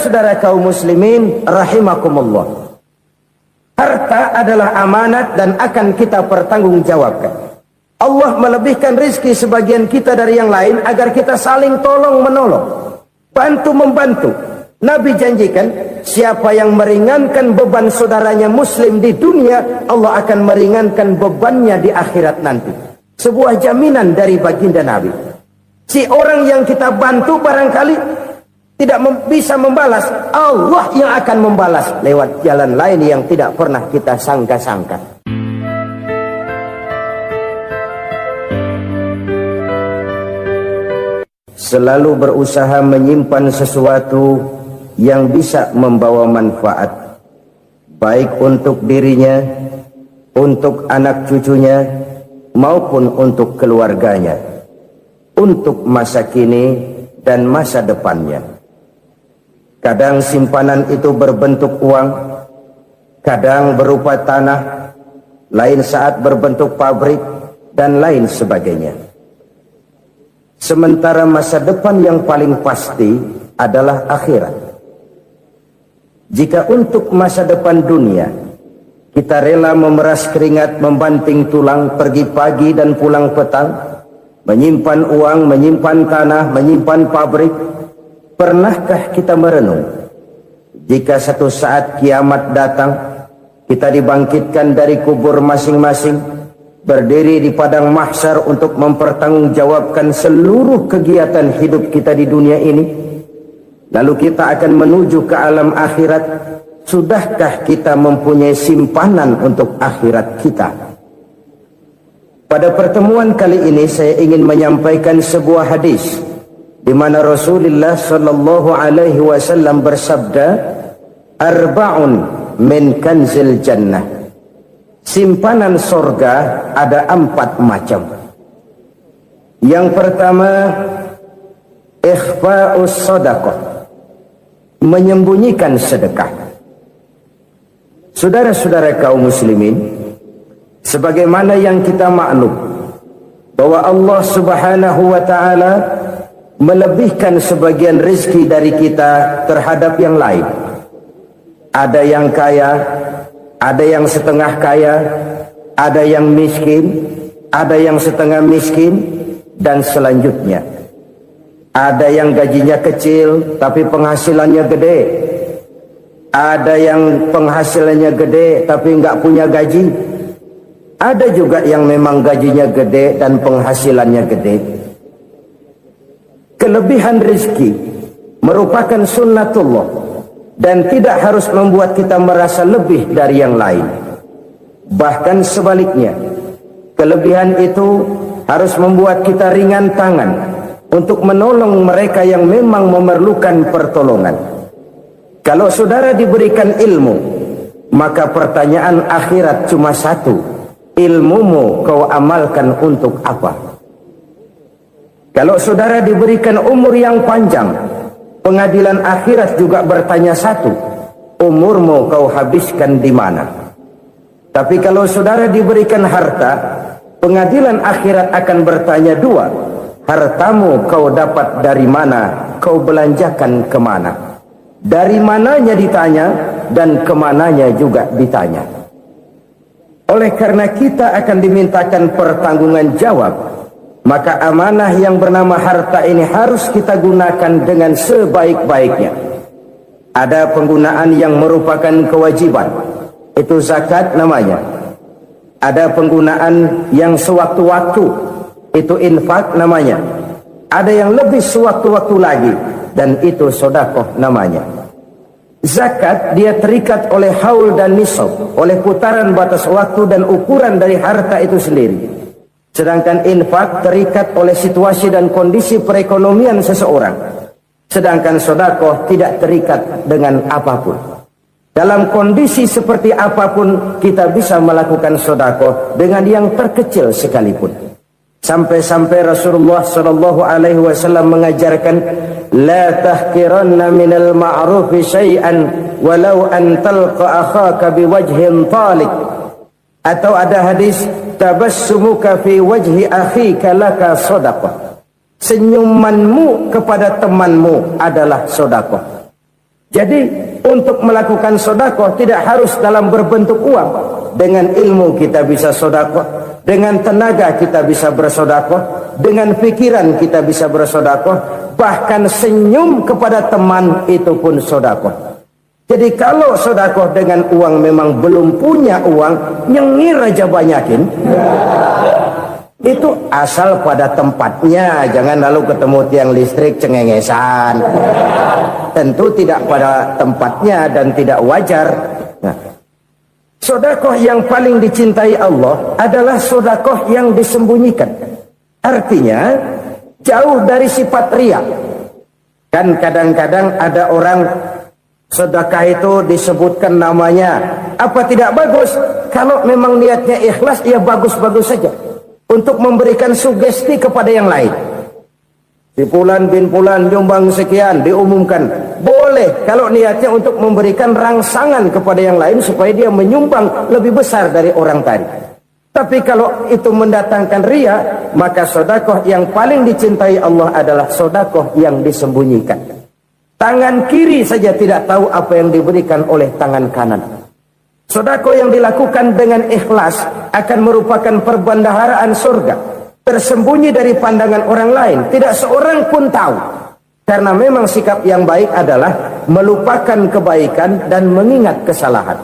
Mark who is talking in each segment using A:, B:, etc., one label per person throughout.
A: Saudara kaum muslimin rahimakumullah, harta adalah amanat dan akan kita pertanggungjawabkan. Allah melebihkan rizki sebagian kita dari yang lain agar kita saling tolong menolong, bantu membantu. Nabi janjikan, siapa yang meringankan beban saudaranya muslim di dunia, Allah akan meringankan bebannya di akhirat nanti. Sebuah jaminan dari baginda Nabi. Si orang yang kita bantu barangkali tidak bisa membalas, Allah yang akan membalas lewat jalan lain yang tidak pernah kita sangka-sangka. Selalu berusaha menyimpan sesuatu yang bisa membawa manfaat, baik untuk dirinya, untuk anak cucunya, maupun untuk keluarganya, untuk masa kini dan masa depannya. Kadang simpanan itu berbentuk uang, kadang berupa tanah, lain saat berbentuk pabrik, dan lain sebagainya. Sementara masa depan yang paling pasti adalah akhirat. Jika untuk masa depan dunia kita rela memeras keringat, membanting tulang, pergi pagi dan pulang petang, menyimpan uang, menyimpan tanah, menyimpan pabrik, pernahkah kita merenung jika satu saat kiamat datang, kita dibangkitkan dari kubur masing-masing, berdiri di padang mahsyar untuk mempertanggungjawabkan seluruh kegiatan hidup kita di dunia ini, lalu kita akan menuju ke alam akhirat. Sudahkah kita mempunyai simpanan untuk akhirat kita? Pada pertemuan kali ini saya ingin menyampaikan sebuah hadis di mana Rasulullah sallallahu alaihi wasallam bersabda, arba'un min kanzil jannah. Simpanan sorga ada 4 macam. Yang pertama, ikhfa'us sadaqah, menyembunyikan sedekah. Saudara-saudara kaum muslimin, sebagaimana yang kita maklum bahwa Allah subhanahu wa ta'ala melebihkan sebagian rezeki dari kita terhadap yang lain. Ada yang kaya, ada yang setengah kaya, ada yang miskin, ada yang setengah miskin, dan selanjutnya. Ada yang gajinya kecil tapi penghasilannya gede. Ada yang penghasilannya gede tapi nggak punya gaji. Ada juga yang memang gajinya gede dan penghasilannya gede. Kelebihan rezeki merupakan sunnatullah dan tidak harus membuat kita merasa lebih dari yang lain. Bahkan sebaliknya, kelebihan itu harus membuat kita ringan tangan untuk menolong mereka yang memang memerlukan pertolongan. Kalau saudara diberikan ilmu, maka pertanyaan akhirat cuma satu, ilmumu kau amalkan untuk apa? Kalau saudara diberikan umur yang panjang, pengadilan akhirat juga bertanya satu, umurmu kau habiskan di mana? Tapi kalau saudara diberikan harta, pengadilan akhirat akan bertanya dua, hartamu kau dapat dari mana, kau belanjakan kemana? Dari mananya ditanya dan kemananya juga ditanya. Oleh karena kita akan dimintakan pertanggungan jawab, maka amanah yang bernama harta ini harus kita gunakan dengan sebaik-baiknya. Ada penggunaan yang merupakan kewajiban, itu zakat namanya. Ada penggunaan yang sewaktu-waktu, itu infak namanya. Ada yang lebih sewaktu-waktu lagi, dan itu sedekah namanya. Zakat dia terikat oleh haul dan nisab, oleh putaran batas waktu dan ukuran dari harta itu sendiri. Sedangkan infak terikat oleh situasi dan kondisi perekonomian seseorang. Sedangkan sedekah tidak terikat dengan apapun. Dalam kondisi seperti apapun kita bisa melakukan sedekah dengan yang terkecil sekalipun. Sampai-sampai Rasulullah sallallahu alaihi wasallam mengajarkan, la tahqiranna minal ma'rufi syai'an walau an talqa akhaka biwajhin talik. Atau ada hadis, tabassumuka fi wajhi akhika laka shadaqah. Senyumanmu kepada temanmu adalah sedekah. Jadi untuk melakukan sedekah tidak harus dalam berbentuk uang. Dengan ilmu kita bisa sedekah, dengan tenaga kita bisa bersedekah, dengan pikiran kita bisa bersedekah, bahkan senyum kepada teman itu pun sedekah. Jadi kalau sedekah dengan uang memang belum punya uang, nyengir aja banyakin. Itu asal pada tempatnya, jangan lalu ketemu tiang listrik cengengesan. Tentu tidak pada tempatnya dan tidak wajar. Nah, sedekah yang paling dicintai Allah adalah sedekah yang disembunyikan. Artinya jauh dari sifat riya. Kan kadang-kadang ada orang sedekah itu disebutkan namanya. Apa tidak bagus? Kalau memang niatnya ikhlas, ya bagus-bagus saja. Untuk memberikan sugesti kepada yang lain. Si Fulan bin Fulan nyumbang sekian, diumumkan. Boleh kalau niatnya untuk memberikan rangsangan kepada yang lain supaya dia menyumbang lebih besar dari orang tadi. Tapi kalau itu mendatangkan riya, maka sedekah yang paling dicintai Allah adalah sedekah yang disembunyikan. Tangan kiri saja tidak tahu apa yang diberikan oleh tangan kanan. Sedekah yang dilakukan dengan ikhlas akan merupakan perbendaharaan surga, tersembunyi dari pandangan orang lain, tidak seorang pun tahu. Karena memang sikap yang baik adalah melupakan kebaikan dan mengingat kesalahan.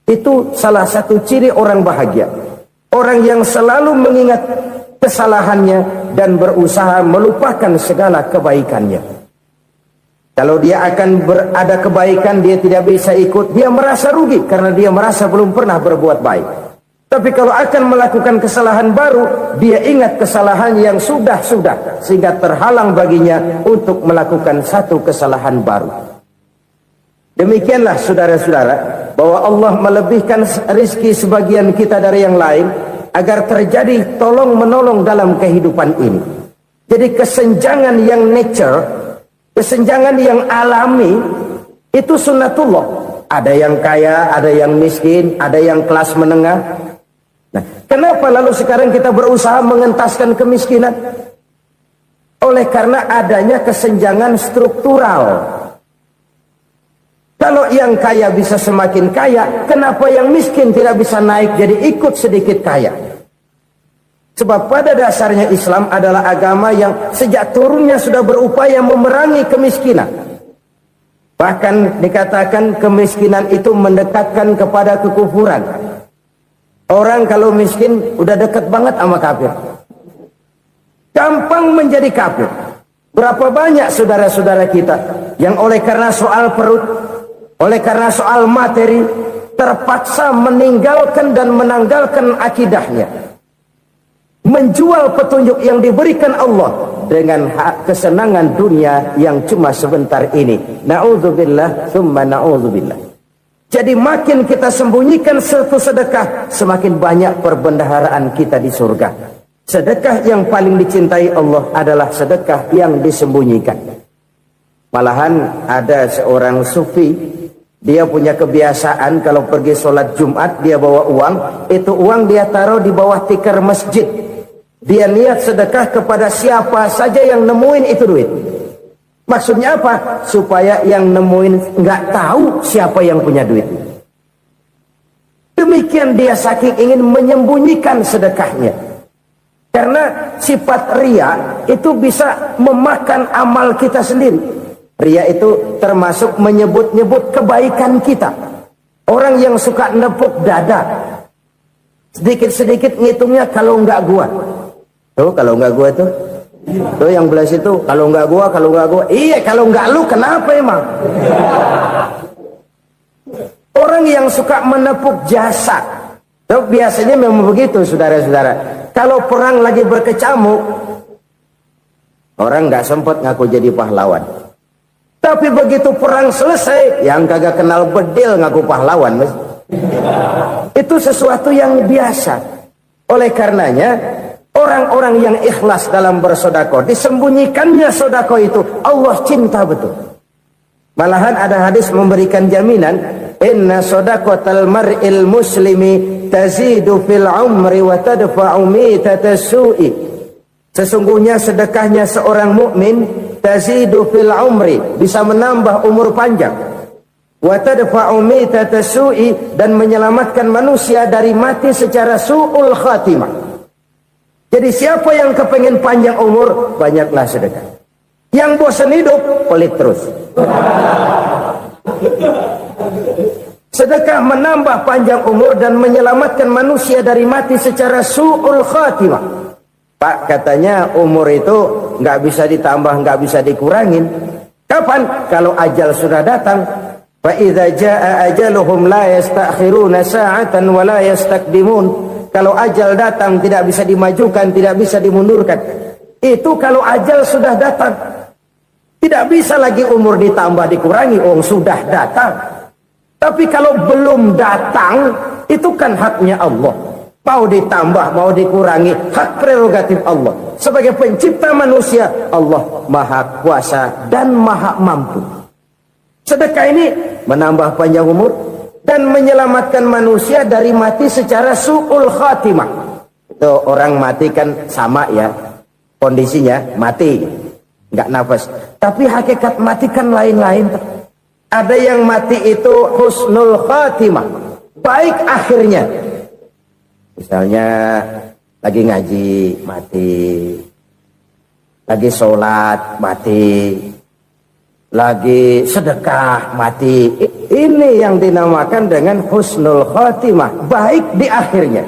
A: Itu salah satu ciri orang bahagia. Orang yang selalu mengingat kesalahannya dan berusaha melupakan segala kebaikannya. Kalau dia akan berada kebaikan, dia tidak bisa ikut, dia merasa rugi karena dia merasa belum pernah berbuat baik. Tapi kalau akan melakukan kesalahan baru, dia ingat kesalahan yang sudah-sudah, sehingga terhalang baginya untuk melakukan satu kesalahan baru. Demikianlah saudara-saudara, bahwa Allah melebihkan rizki sebagian kita dari yang lain, agar terjadi tolong-menolong dalam kehidupan ini. Jadi kesenjangan yang nature, kesenjangan yang alami, itu sunnatullah. Ada yang kaya, ada yang miskin, ada yang kelas menengah. Nah, kenapa lalu sekarang kita berusaha mengentaskan kemiskinan? Oleh karena adanya kesenjangan struktural. Kalau yang kaya bisa semakin kaya, kenapa yang miskin tidak bisa naik jadi ikut sedikit kaya? Sebab pada dasarnya Islam adalah agama yang sejak turunnya sudah berupaya memerangi kemiskinan. Bahkan dikatakan kemiskinan itu mendekatkan kepada kekufuran. Orang kalau miskin udah dekat banget sama kafir. Gampang menjadi kafir. Berapa banyak saudara-saudara kita yang oleh karena soal perut, oleh karena soal materi, terpaksa meninggalkan dan menanggalkan akidahnya. Menjual petunjuk yang diberikan Allah dengan kesenangan dunia yang cuma sebentar ini. Na'udzubillah, summa na'udzubillah. Jadi makin kita sembunyikan satu sedekah, semakin banyak perbendaharaan kita di surga. Sedekah yang paling dicintai Allah adalah sedekah yang disembunyikan. Malahan ada seorang sufi, dia punya kebiasaan kalau pergi sholat Jumat dia bawa uang, itu uang dia taruh di bawah tikar masjid. Dia niat sedekah kepada siapa saja yang nemuin itu duit. Maksudnya apa? Supaya yang nemuin nggak tahu siapa yang punya duit. Demikian dia saking ingin menyembunyikan sedekahnya. Karena sifat riya itu bisa memakan amal kita sendiri. Riya itu termasuk menyebut-nyebut kebaikan kita. Orang yang suka nepuk dada, sedikit-sedikit ngitungnya kalau nggak gua. Tuh kalau nggak gua tuh. Tuh yang belah situ, kalau nggak gua, kalau nggak gua. Iya, kalau nggak lu kenapa emang? Orang yang suka menepuk jasa, tuh biasanya memang begitu, saudara-saudara. Kalau perang lagi berkecamuk, orang nggak sempat ngaku jadi pahlawan. Tapi begitu perang selesai, yang kagak kenal bedil ngaku pahlawan, mas. Itu sesuatu yang biasa. Oleh karenanya, orang-orang yang ikhlas dalam bersedekah, disembunyikannya sedekah itu, Allah cinta betul. Malahan ada hadis memberikan jaminan, inna sedaqatal mar'il muslimi tazidu fil umri wa tadfa'u mitatas su'i. Sesungguhnya sedekahnya seorang mukmin tazidu fil umri, bisa menambah umur panjang, wa tadfa'u mitata su'i, dan menyelamatkan manusia dari mati secara su'ul khatimah. Jadi siapa yang kepengen panjang umur, banyaklah sedekah. Yang bosan hidup, pelit terus. Sedekah menambah panjang umur dan menyelamatkan manusia dari mati secara su'ul khatimah. Pak, katanya umur itu nggak bisa ditambah, nggak bisa dikurangin. Kapan? Kalau ajal sudah datang. Fa idza jaa ajaluhum la yastakhiruna sa'atan wa la yastaqdimun. Kalau ajal datang tidak bisa dimajukan, tidak bisa dimundurkan. Itu kalau ajal sudah datang. Tidak bisa lagi umur ditambah dikurangi, sudah datang. Tapi kalau belum datang, itu kan haknya Allah. Mau ditambah, mau dikurangi, hak prerogatif Allah. Sebagai pencipta manusia, Allah maha kuasa dan maha mampu. Sedekah ini menambah panjang umur dan menyelamatkan manusia dari mati secara su'ul khatimah. Itu orang mati kan sama ya, kondisinya mati, nggak nafas. Tapi hakikat mati kan lain-lain. Ada yang mati itu husnul khatimah, baik akhirnya. Misalnya lagi ngaji mati, lagi sholat mati, lagi sedekah mati. Ini yang dinamakan dengan husnul khatimah, baik di akhirnya.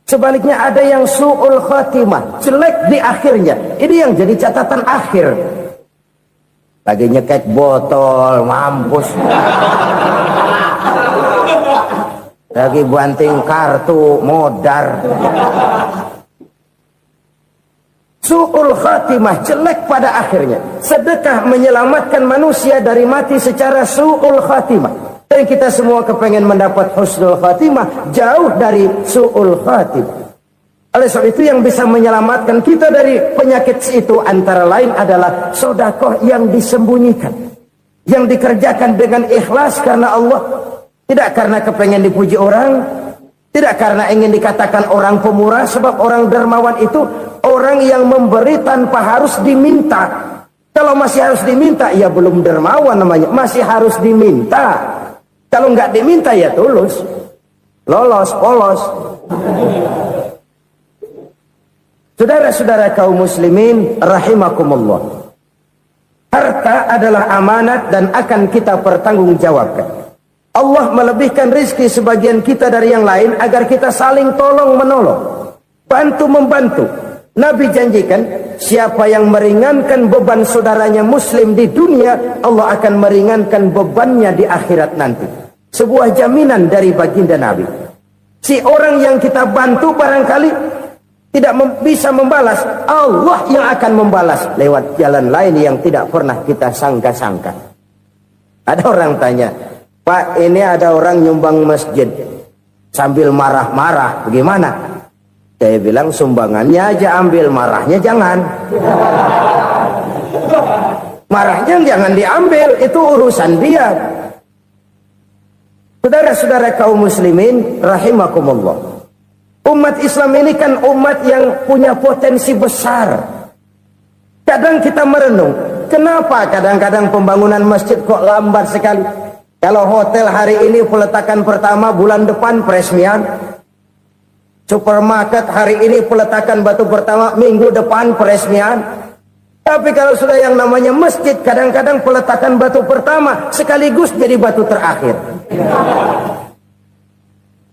A: Sebaliknya ada yang su'ul khatimah, jelek di akhirnya. Ini yang jadi catatan akhir. Lagi nyekek botol, mampus. Lagi banting kartu, modar. Su'ul khatimah, jelek pada akhirnya. Sedekah menyelamatkan manusia dari mati secara su'ul khatimah. Dan kita semua kepengen mendapat husnul khatimah, jauh dari su'ul khatimah. Oleh sebab itu yang bisa menyelamatkan kita dari penyakit itu antara lain adalah sedekah yang disembunyikan, yang dikerjakan dengan ikhlas karena Allah, tidak karena kepengen dipuji orang, tidak karena ingin dikatakan orang pemurah. Sebab orang dermawan itu orang yang memberi tanpa harus diminta. Kalau masih harus diminta, ya belum dermawan namanya, masih harus diminta. Kalau nggak diminta ya tulus, lolos, polos. Saudara-saudara kaum muslimin rahimakumullah, harta adalah amanat dan akan kita pertanggungjawabkan. Allah melebihkan rizki sebagian kita dari yang lain agar kita saling tolong menolong, bantu membantu. Nabi janjikan, siapa yang meringankan beban saudaranya muslim di dunia, Allah akan meringankan bebannya di akhirat nanti. Sebuah jaminan dari baginda Nabi. Si orang yang kita bantu barangkali tidak bisa membalas, Allah yang akan membalas lewat jalan lain yang tidak pernah kita sangka-sangka. Ada orang tanya, Pak, ini ada orang nyumbang masjid sambil marah-marah, bagaimana? Saya bilang sumbangannya aja ambil, marahnya jangan. Marahnya jangan diambil, itu urusan dia. Saudara-saudara kaum muslimin rahimakumullah, umat Islam ini kan umat yang punya potensi besar. Kadang kita merenung, kenapa kadang-kadang pembangunan masjid kok lambat sekali? Kalau hotel hari ini peletakan pertama, bulan depan peresmian. Supermarket hari ini peletakan batu pertama, minggu depan peresmian. Tapi kalau sudah yang namanya masjid, kadang-kadang peletakan batu pertama sekaligus jadi batu terakhir.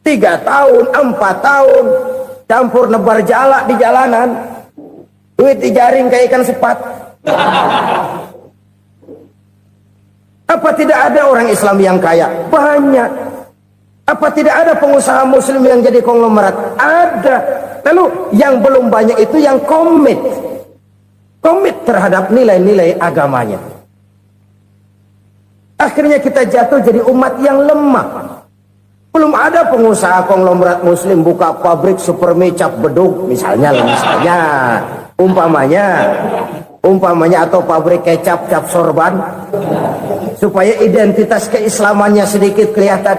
A: 3 tahun, 4 tahun, campur nebar jalak di jalanan, duit dijaring kayak ikan sepat. Apa tidak ada orang Islam yang kaya? Banyak. Apa tidak ada pengusaha muslim yang jadi konglomerat? Ada. Lalu yang belum banyak itu yang komit terhadap nilai-nilai agamanya. Akhirnya kita jatuh jadi umat yang lemah. Belum ada pengusaha konglomerat muslim buka pabrik supermi cap bedug misalnya umpamanya atau pabrik kecap cap sorban supaya identitas keislamannya sedikit kelihatan.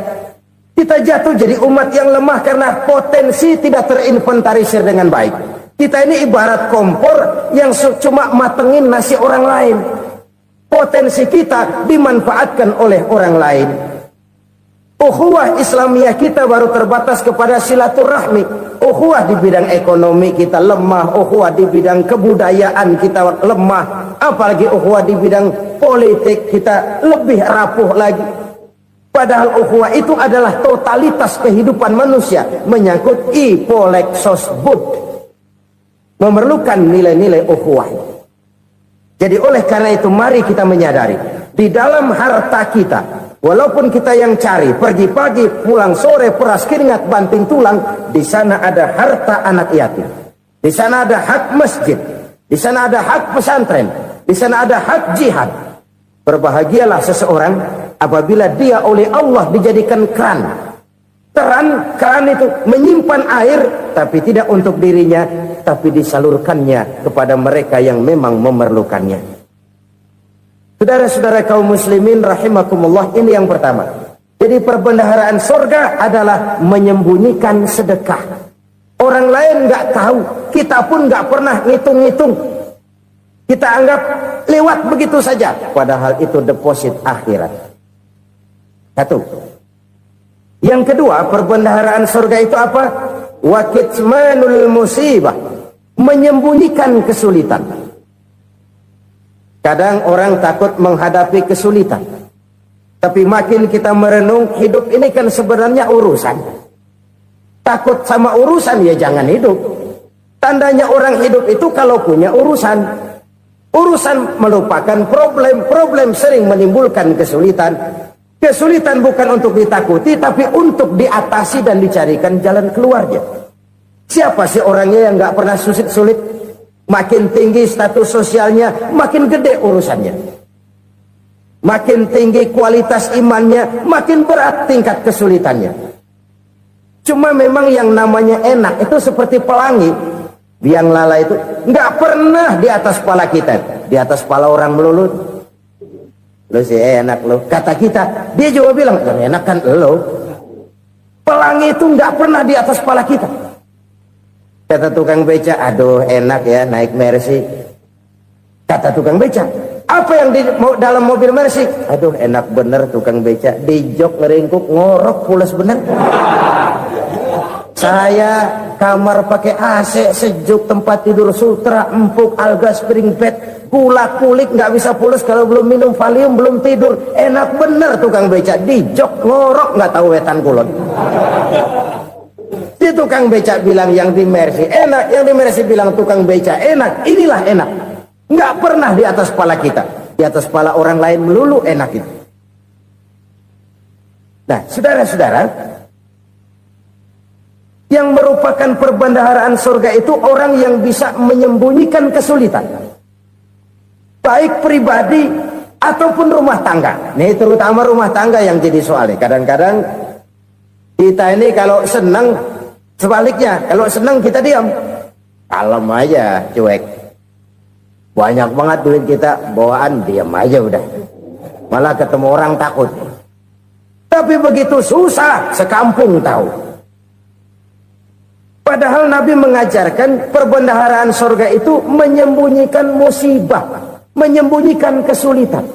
A: Kita jatuh jadi umat yang lemah karena potensi tidak terinventarisir dengan baik. Kita ini ibarat kompor yang cuma matengin nasi orang lain. potensi kita dimanfaatkan oleh orang lain. Ukhuwah Islamiyah kita baru terbatas kepada silaturahmi. Ukhuwah di bidang ekonomi kita lemah, ukhuwah di bidang kebudayaan kita lemah, apalagi ukhuwah di bidang politik kita lebih rapuh lagi. Padahal ukhuwah itu adalah totalitas kehidupan manusia, menyangkut ipolek sosbud, memerlukan nilai-nilai ukhuwah. Jadi oleh karena itu mari kita menyadari di dalam harta kita, walaupun kita yang cari pergi pagi pulang sore peras keringat banting tulang, di sana ada harta anak yatim, di sana ada hak masjid, di sana ada hak pesantren, di sana ada hak jihad. Berbahagialah seseorang apabila dia oleh Allah dijadikan keran. Keran itu menyimpan air, tapi tidak untuk dirinya, tapi disalurkannya kepada mereka yang memang memerlukannya. Saudara-saudara kaum muslimin rahimakumullah, ini yang pertama. Jadi perbendaharaan surga adalah menyembunyikan sedekah. Orang lain nggak tahu, kita pun nggak pernah ngitung-ngitung. Kita anggap lewat begitu saja, padahal itu deposit akhirat. Satu. Yang kedua, perbendaharaan surga itu apa? Wa kitmanul musibah, menyembunyikan kesulitan. Kadang orang takut menghadapi kesulitan, tapi makin kita merenung, hidup ini kan sebenarnya urusan. Takut sama urusan ya jangan hidup. Tandanya orang hidup itu kalau punya urusan. Urusan melupakan problem, problem sering menimbulkan kesulitan. Kesulitan bukan untuk ditakuti, tapi untuk diatasi dan dicarikan jalan keluarnya. Siapa sih orangnya yang nggak pernah sulit-sulit? Makin tinggi status sosialnya, makin gede urusannya. Makin tinggi kualitas imannya, makin berat tingkat kesulitannya. Cuma memang yang namanya enak itu seperti pelangi. Biang lala itu nggak pernah di atas kepala kita, di atas kepala orang melulu. Lo sih enak lo, kata kita. Dia juga bilang, yang enak kan lo. Pelangi itu nggak pernah di atas kepala kita. Kata tukang beca, aduh enak ya naik Mercy. Kata tukang beca, apa yang di dalam mobil Mercy? Aduh enak bener tukang beca, di jok ngeringkuk ngorok pulas bener. Saya kamar pakai AC sejuk, tempat tidur sutra empuk, alga spring bed, kulak kulik nggak bisa pulas kalau belum minum Valium, belum tidur. Enak bener tukang beca, di jok ngorok nggak tahu wetan kulon. Si tukang beca bilang yang di Mercy enak, yang di Mercy bilang tukang beca enak. Inilah enak, nggak pernah di atas kepala kita, di atas kepala orang lain melulu enak itu. Nah saudara-saudara, yang merupakan perbendaharaan surga itu orang yang bisa menyembunyikan kesulitan, baik pribadi ataupun rumah tangga. Nih terutama rumah tangga yang jadi soalnya. Kadang-kadang kita ini kalau senang, sebaliknya kalau senang kita diam, kalem aja, cuek. Banyak banget duit kita bawaan, diam aja udah. Malah ketemu orang takut. Tapi begitu susah, sekampung tahu. Padahal Nabi mengajarkan perbendaharaan surga itu menyembunyikan musibah, menyembunyikan kesulitan.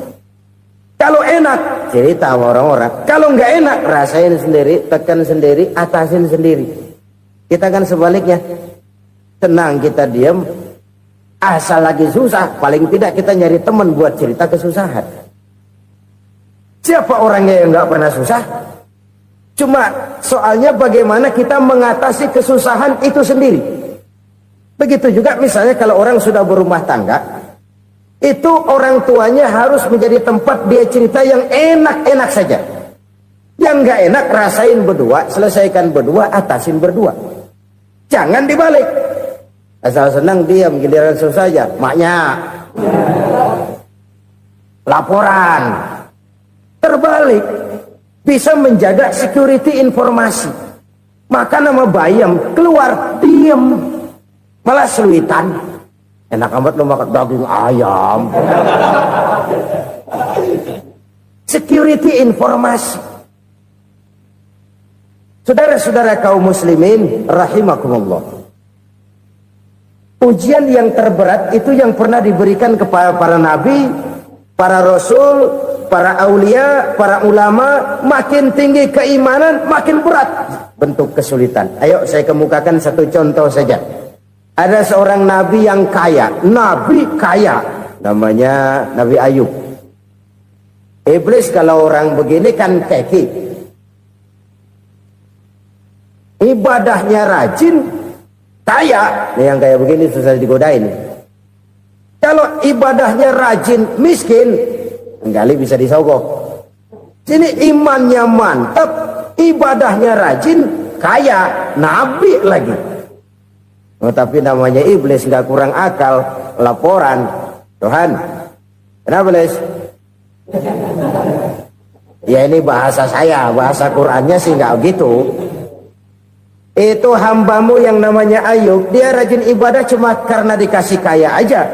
A: Kalau enak, cerita sama orang-orang. Kalau nggak enak, rasain sendiri, tekan sendiri, atasin sendiri. Kita kan sebaliknya, tenang kita diam, asal lagi susah, paling tidak kita nyari teman buat cerita kesusahan. Siapa orangnya yang nggak pernah susah? Cuma soalnya bagaimana kita mengatasi kesusahan itu sendiri. Begitu juga misalnya kalau orang sudah berumah tangga, itu orang tuanya harus menjadi tempat dia cerita yang enak-enak saja. Yang nggak enak rasain berdua, selesaikan berdua, atasin berdua. Jangan dibalik. Asal senang diam, giliran susah saja. Maknya laporan. Terbalik. Bisa menjaga security informasi. Maka nama bayam keluar diam, malah seluitan. Enak amat lo makan daging ayam. Security informasi. Saudara-saudara kaum muslimin rahimakumullah, ujian yang terberat itu yang pernah diberikan kepada para nabi para rasul, para aulia, para ulama, makin tinggi keimanan, makin berat bentuk kesulitan. Ayo saya kemukakan satu contoh saja. Ada seorang nabi yang kaya, nabi kaya, namanya Nabi Ayub. Iblis kalau orang begini kan keki, ibadahnya rajin, kaya. Nih yang kayak begini susah digodain. Kalau ibadahnya rajin, miskin, kali bisa disogok. Sini imannya mantap, ibadahnya rajin, kaya, nabi lagi. Oh, tapi namanya iblis nggak kurang akal. Laporan, Tuhan, kenapa Les? Ya ini bahasa saya, bahasa Qurannya sih nggak gitu. Itu hambamu yang namanya Ayub, dia rajin ibadah cuma karena dikasih kaya aja.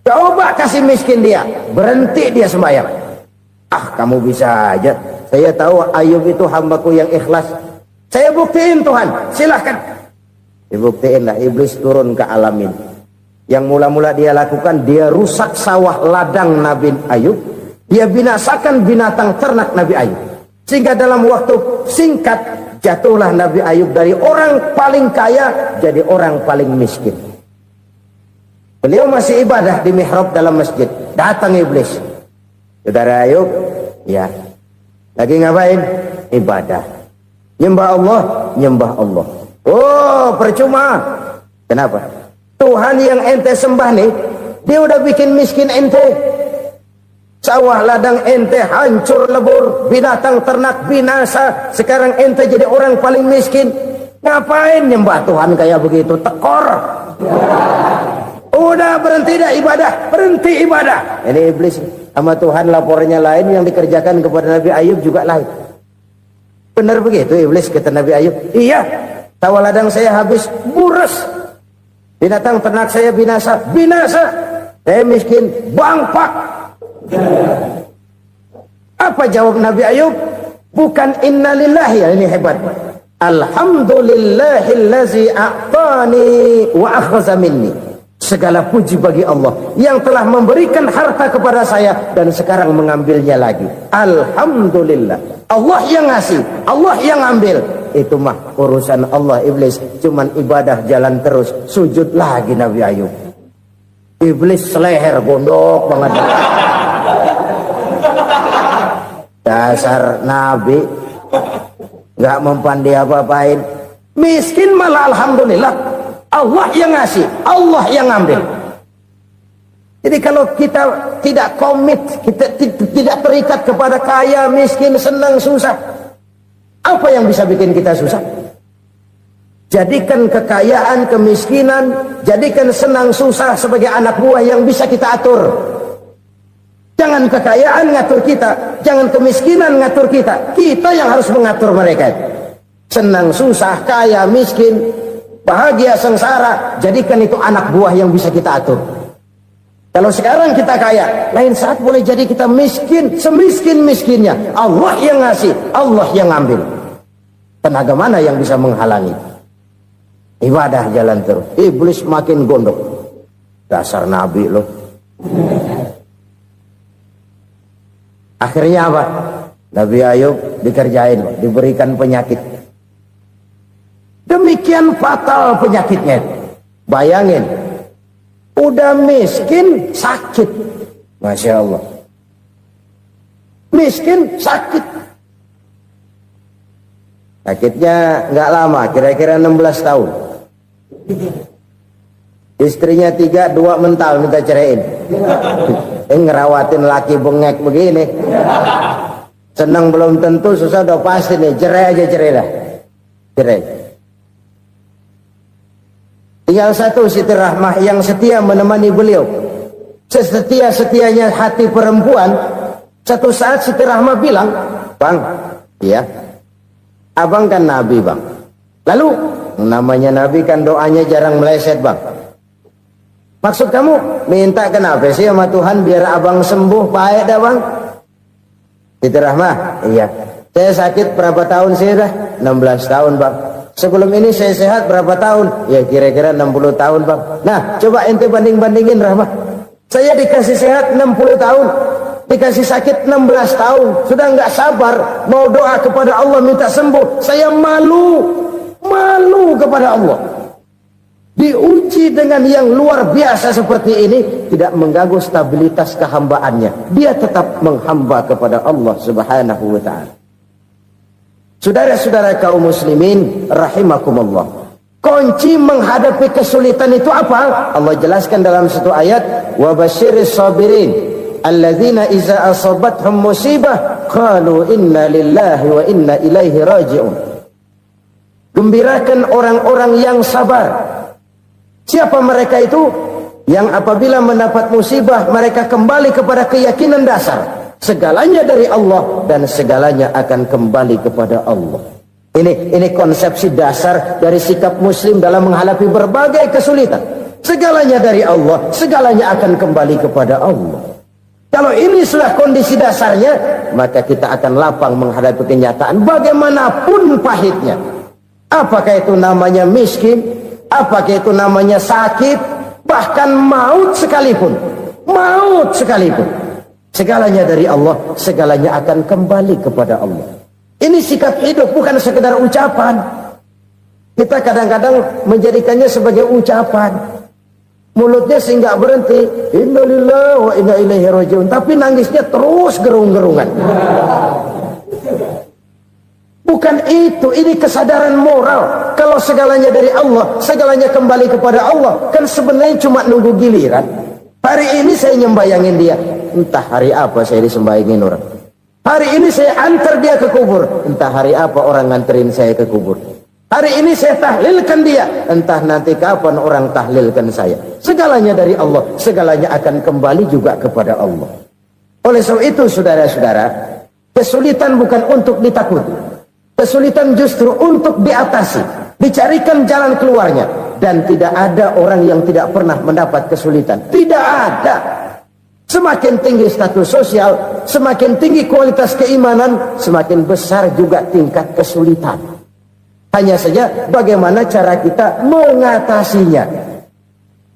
A: Coba kasih miskin dia, berhenti dia sembahyang. Ah, kamu bisa aja. Saya tahu Ayub itu hambaku yang ikhlas. Saya buktiin Tuhan, silahkan. Dibuktiin lah, iblis turun ke alamin. Yang mula-mula dia lakukan, dia rusak sawah ladang Nabi Ayub. Dia binasakan binatang ternak Nabi Ayub. Sehingga dalam waktu singkat, jatuhlah Nabi Ayub dari orang paling kaya, jadi orang paling miskin. Beliau masih ibadah di mihrab dalam masjid. Datang iblis. Saudara Ayub, ya. Lagi ngapain? Ibadah. Nyembah Allah, nyembah Allah. Oh, percuma. Kenapa? Tuhan yang ente sembah nih, dia udah bikin miskin ente. Sawah ladang ente hancur lebur, binatang ternak binasa. Sekarang ente jadi orang paling miskin. Ngapain nyembah Tuhan kayak begitu? Tekor. Udah berhenti dah ibadah, berhenti ibadah. Ini iblis sama Tuhan lapornya lain, yang dikerjakan kepada Nabi Ayub juga lain. Benar begitu iblis kata Nabi Ayub? Iya, sawah ladang saya habis buras, binatang ternak saya binasa, binasa. Saya miskin, bangpak. Apa jawab Nabi Ayub? Bukan innalillahi, ya ini hebat. Alhamdulillahillazi a'tani wa akhza minni. Segala puji bagi Allah yang telah memberikan harta kepada saya dan sekarang mengambilnya lagi. Alhamdulillah. Allah yang ngasih, Allah yang ambil. Itu mah urusan Allah. Iblis cuman ibadah jalan terus, sujud lagi Nabi Ayub. Iblis seleher gondok banget. Dasar Nabi nggak mempan dia apa-apain. Miskin malah alhamdulillah. Allah yang ngasih, Allah yang ambil. Jadi kalau kita tidak komit, kita tidak terikat kepada kaya, miskin, senang, susah, apa yang bisa bikin kita susah? Jadikan kekayaan, kemiskinan, jadikan senang, susah sebagai anak buah yang bisa kita atur. Jangan kekayaan ngatur kita, jangan kemiskinan ngatur kita. Kita yang harus mengatur mereka. Senang, susah, kaya, miskin, bahagia, sengsara, jadikan itu anak buah yang bisa kita atur. Kalau sekarang kita kaya, lain saat boleh jadi kita miskin, semiskin-miskinnya. Allah yang ngasih, Allah yang ambil. Tenaga mana yang bisa menghalangi? Ibadah jalan terus. Iblis makin gondok. Dasar Nabi loh. Akhirnya apa? Nabi Ayub dikerjain, diberikan penyakit. Demikian fatal penyakitnya. Bayangin, udah miskin sakit. Masya Allah. Miskin sakit. Sakitnya nggak lama, kira-kira 16 tahun. Istrinya 3, 2 mental minta ceraiin. Ngerawatin laki bengek begini. Senang belum tentu, susah udah pasti nih. Cerai aja, cerai lah. Cerai. Tinggal satu Siti Rahmah yang setia menemani beliau. Sesetia-setianya hati perempuan. Satu saat Siti Rahmah bilang, "Bang, iya, abang kan Nabi bang. Lalu, namanya Nabi kan doanya jarang meleset bang. Maksud kamu minta kenapa sih sama Tuhan biar abang sembuh baik dah bang?" Siti Rahmah, iya. Saya sakit berapa tahun sih dah? 16 tahun bang. Sebelum ini saya sehat berapa tahun? Ya kira-kira 60 tahun bang. Nah coba ente banding-bandingin Rahmah. Saya dikasih sehat 60 tahun. dikasih sakit 16 tahun, sudah nggak sabar mau doa kepada Allah minta sembuh. Saya malu kepada Allah. Diuji dengan yang luar biasa seperti ini, tidak mengganggu stabilitas kehambaannya. Dia tetap menghamba kepada Allah Subhanahu wa ta'ala. Saudara-saudara kaum muslimin rahimakumullah, kunci menghadapi kesulitan itu apa? Allah jelaskan dalam satu ayat, wa basyiris sabirin alladzina iza asabathum musibah qalu inna lillahi wa inna ilaihi raji'un. Gembirakan orang-orang yang sabar. Siapa mereka itu? Yang apabila mendapat musibah mereka kembali kepada keyakinan dasar, segalanya dari Allah dan segalanya akan kembali kepada Allah. Ini konsepsi dasar dari sikap muslim dalam menghadapi berbagai kesulitan. Segalanya dari Allah, segalanya akan kembali kepada Allah. Kalau ini sudah kondisi dasarnya, maka kita akan lapang menghadapi kenyataan bagaimanapun pahitnya. Apakah itu namanya miskin, apakah itu namanya sakit, bahkan maut sekalipun. Segalanya dari Allah, segalanya akan kembali kepada Allah. Ini sikap hidup, bukan sekedar ucapan. Kita kadang-kadang menjadikannya sebagai ucapan. Mulutnya sih nggak berhenti, innalillahi wa inna ilaihi raji'un, tapi nangisnya terus gerung-gerungan. Bukan itu, ini kesadaran moral. Kalau segalanya dari Allah, segalanya kembali kepada Allah, kan sebenarnya cuma nunggu giliran. Hari ini saya nyembayangin dia, entah hari apa saya disembayangin orang. Hari ini saya antar dia ke kubur, entah hari apa orang nganterin saya ke kubur. Hari ini saya tahlilkan dia, entah nanti kapan orang tahlilkan saya. Segalanya dari Allah, segalanya akan kembali juga kepada Allah. Oleh sebab itu saudara-saudara, kesulitan bukan untuk ditakuti. Kesulitan justru untuk diatasi, dicarikan jalan keluarnya. Dan tidak ada orang yang tidak pernah mendapat kesulitan. Tidak ada. Semakin tinggi status sosial, semakin tinggi kualitas keimanan, semakin besar juga tingkat kesulitan. Hanya saja bagaimana cara kita mengatasinya.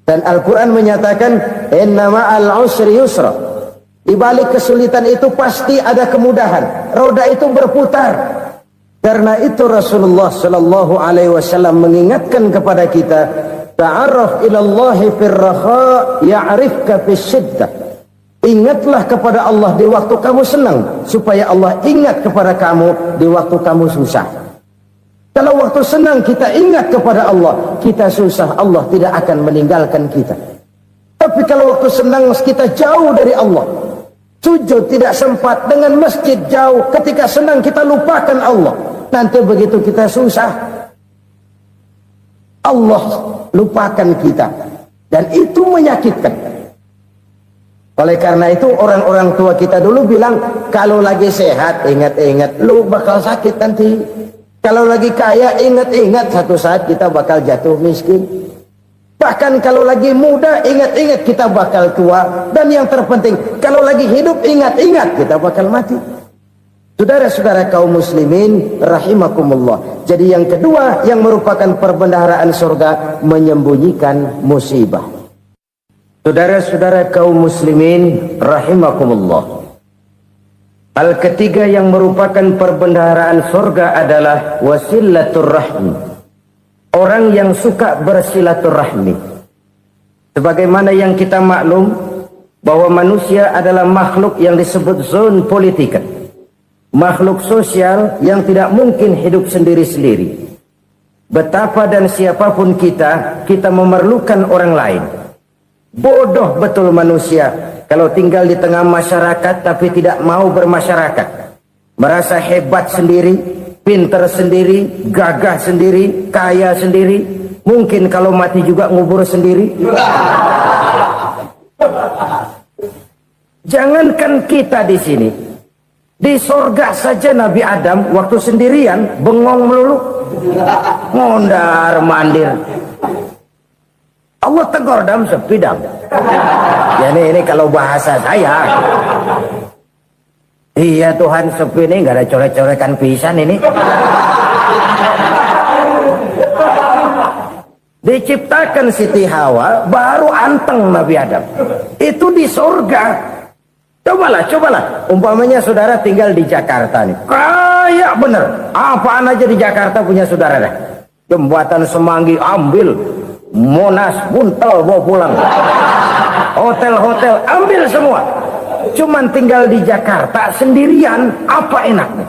A: Dan Al-Quran menyatakan, inna ma'al usri yusra. Di balik kesulitan itu pasti ada kemudahan. Roda itu berputar. Karena itu Rasulullah sallallahu alaihi wasallam mengingatkan kepada kita, ta'arraf ilallahi firraha ya'rifka fisyiddah. Ingatlah kepada Allah di waktu kamu senang, supaya Allah ingat kepada kamu di waktu kamu susah. Kalau waktu senang kita ingat kepada Allah, kita susah, Allah tidak akan meninggalkan kita. Tapi kalau waktu senang kita jauh dari Allah, sujud tidak sempat, dengan masjid jauh, ketika senang kita lupakan Allah. Nanti begitu kita susah, Allah lupakan kita. Dan itu menyakitkan. Oleh karena itu orang-orang tua kita dulu bilang, kalau lagi sehat ingat-ingat lu bakal sakit nanti. Kalau lagi kaya ingat-ingat satu saat kita bakal jatuh miskin. Bahkan kalau lagi muda ingat-ingat kita bakal tua. Dan yang terpenting, kalau lagi hidup ingat-ingat kita bakal mati. Saudara-saudara kaum muslimin rahimakumullah. Jadi yang kedua yang merupakan perbendaharaan surga, menyembunyikan musibah. Saudara-saudara kaum muslimin rahimakumullah. Hal ketiga yang merupakan perbendaharaan surga adalah wasilatur rahmi. Orang yang suka bersilaturahmi. Sebagaimana yang kita maklum bahwa manusia adalah makhluk yang disebut zon politika. Makhluk sosial yang tidak mungkin hidup sendiri-sendiri. Betapa dan siapapun kita memerlukan orang lain. Bodoh betul manusia kalau tinggal di tengah masyarakat tapi tidak mau bermasyarakat. Merasa hebat sendiri, pintar sendiri, gagah sendiri, kaya sendiri. Mungkin kalau mati juga ngubur sendiri. Jangankan kita di sini, di sorga saja Nabi Adam waktu sendirian bengong melulu, ngondar mandir. Allah tegur dam sepidam. Ya ini kalau bahasa saya. Iya Tuhan, sepi ini nggak ada coret-coretan pisan ini. Diciptakan Siti Hawa baru anteng Nabi Adam. Itu di sorga. Cobalah. Umpamanya saudara tinggal di Jakarta nih. Kayak bener. Apaan aja di Jakarta punya saudara dah. Jembatan Semanggi ambil. Monas, Buntel bawa pulang. Hotel-hotel ambil semua. Cuman tinggal di Jakarta sendirian. Apa enaknya?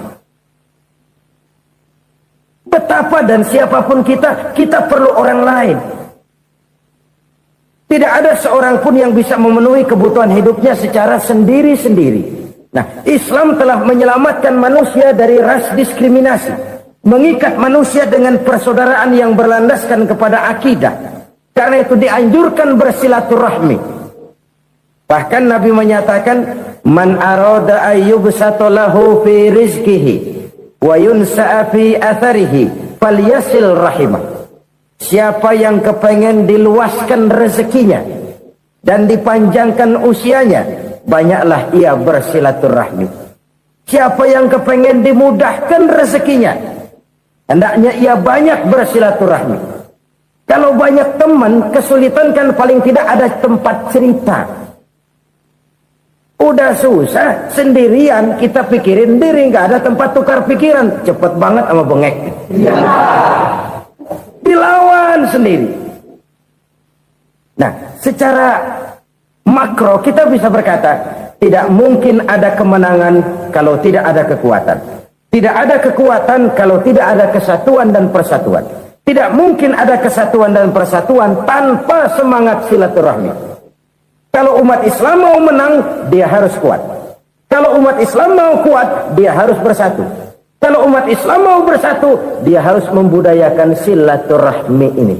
A: Betapa dan siapapun kita perlu orang lain. Tidak ada seorang pun yang bisa memenuhi kebutuhan hidupnya secara sendiri-sendiri. Nah, Islam telah menyelamatkan manusia dari ras diskriminasi. Mengikat manusia dengan persaudaraan yang berlandaskan kepada akidah. Karena itu dianjurkan bersilaturahmi. Bahkan Nabi menyatakan, Man arada ayyubsata lahu fi rizkihi wa yunsa'a fi atharihi falyasil rahimah. Siapa yang kepengen diluaskan rezekinya dan dipanjangkan usianya, banyaklah ia bersilaturahmi. Siapa yang kepengen dimudahkan rezekinya, hendaknya ia banyak bersilaturahmi. Kalau banyak teman, kesulitan kan paling tidak ada tempat cerita. Udah susah, sendirian kita pikirin diri, nggak ada tempat tukar pikiran. Cepet banget sama bengek. Dilawan sendiri. Nah, secara makro kita bisa berkata, tidak mungkin ada kemenangan kalau tidak ada kekuatan. Tidak ada kekuatan kalau tidak ada kesatuan dan persatuan. Tidak mungkin ada kesatuan dan persatuan tanpa semangat silaturahmi. Kalau umat Islam mau menang, dia harus kuat. Kalau umat Islam mau kuat, dia harus bersatu. Kalau umat Islam mau bersatu, dia harus membudayakan silaturahmi ini.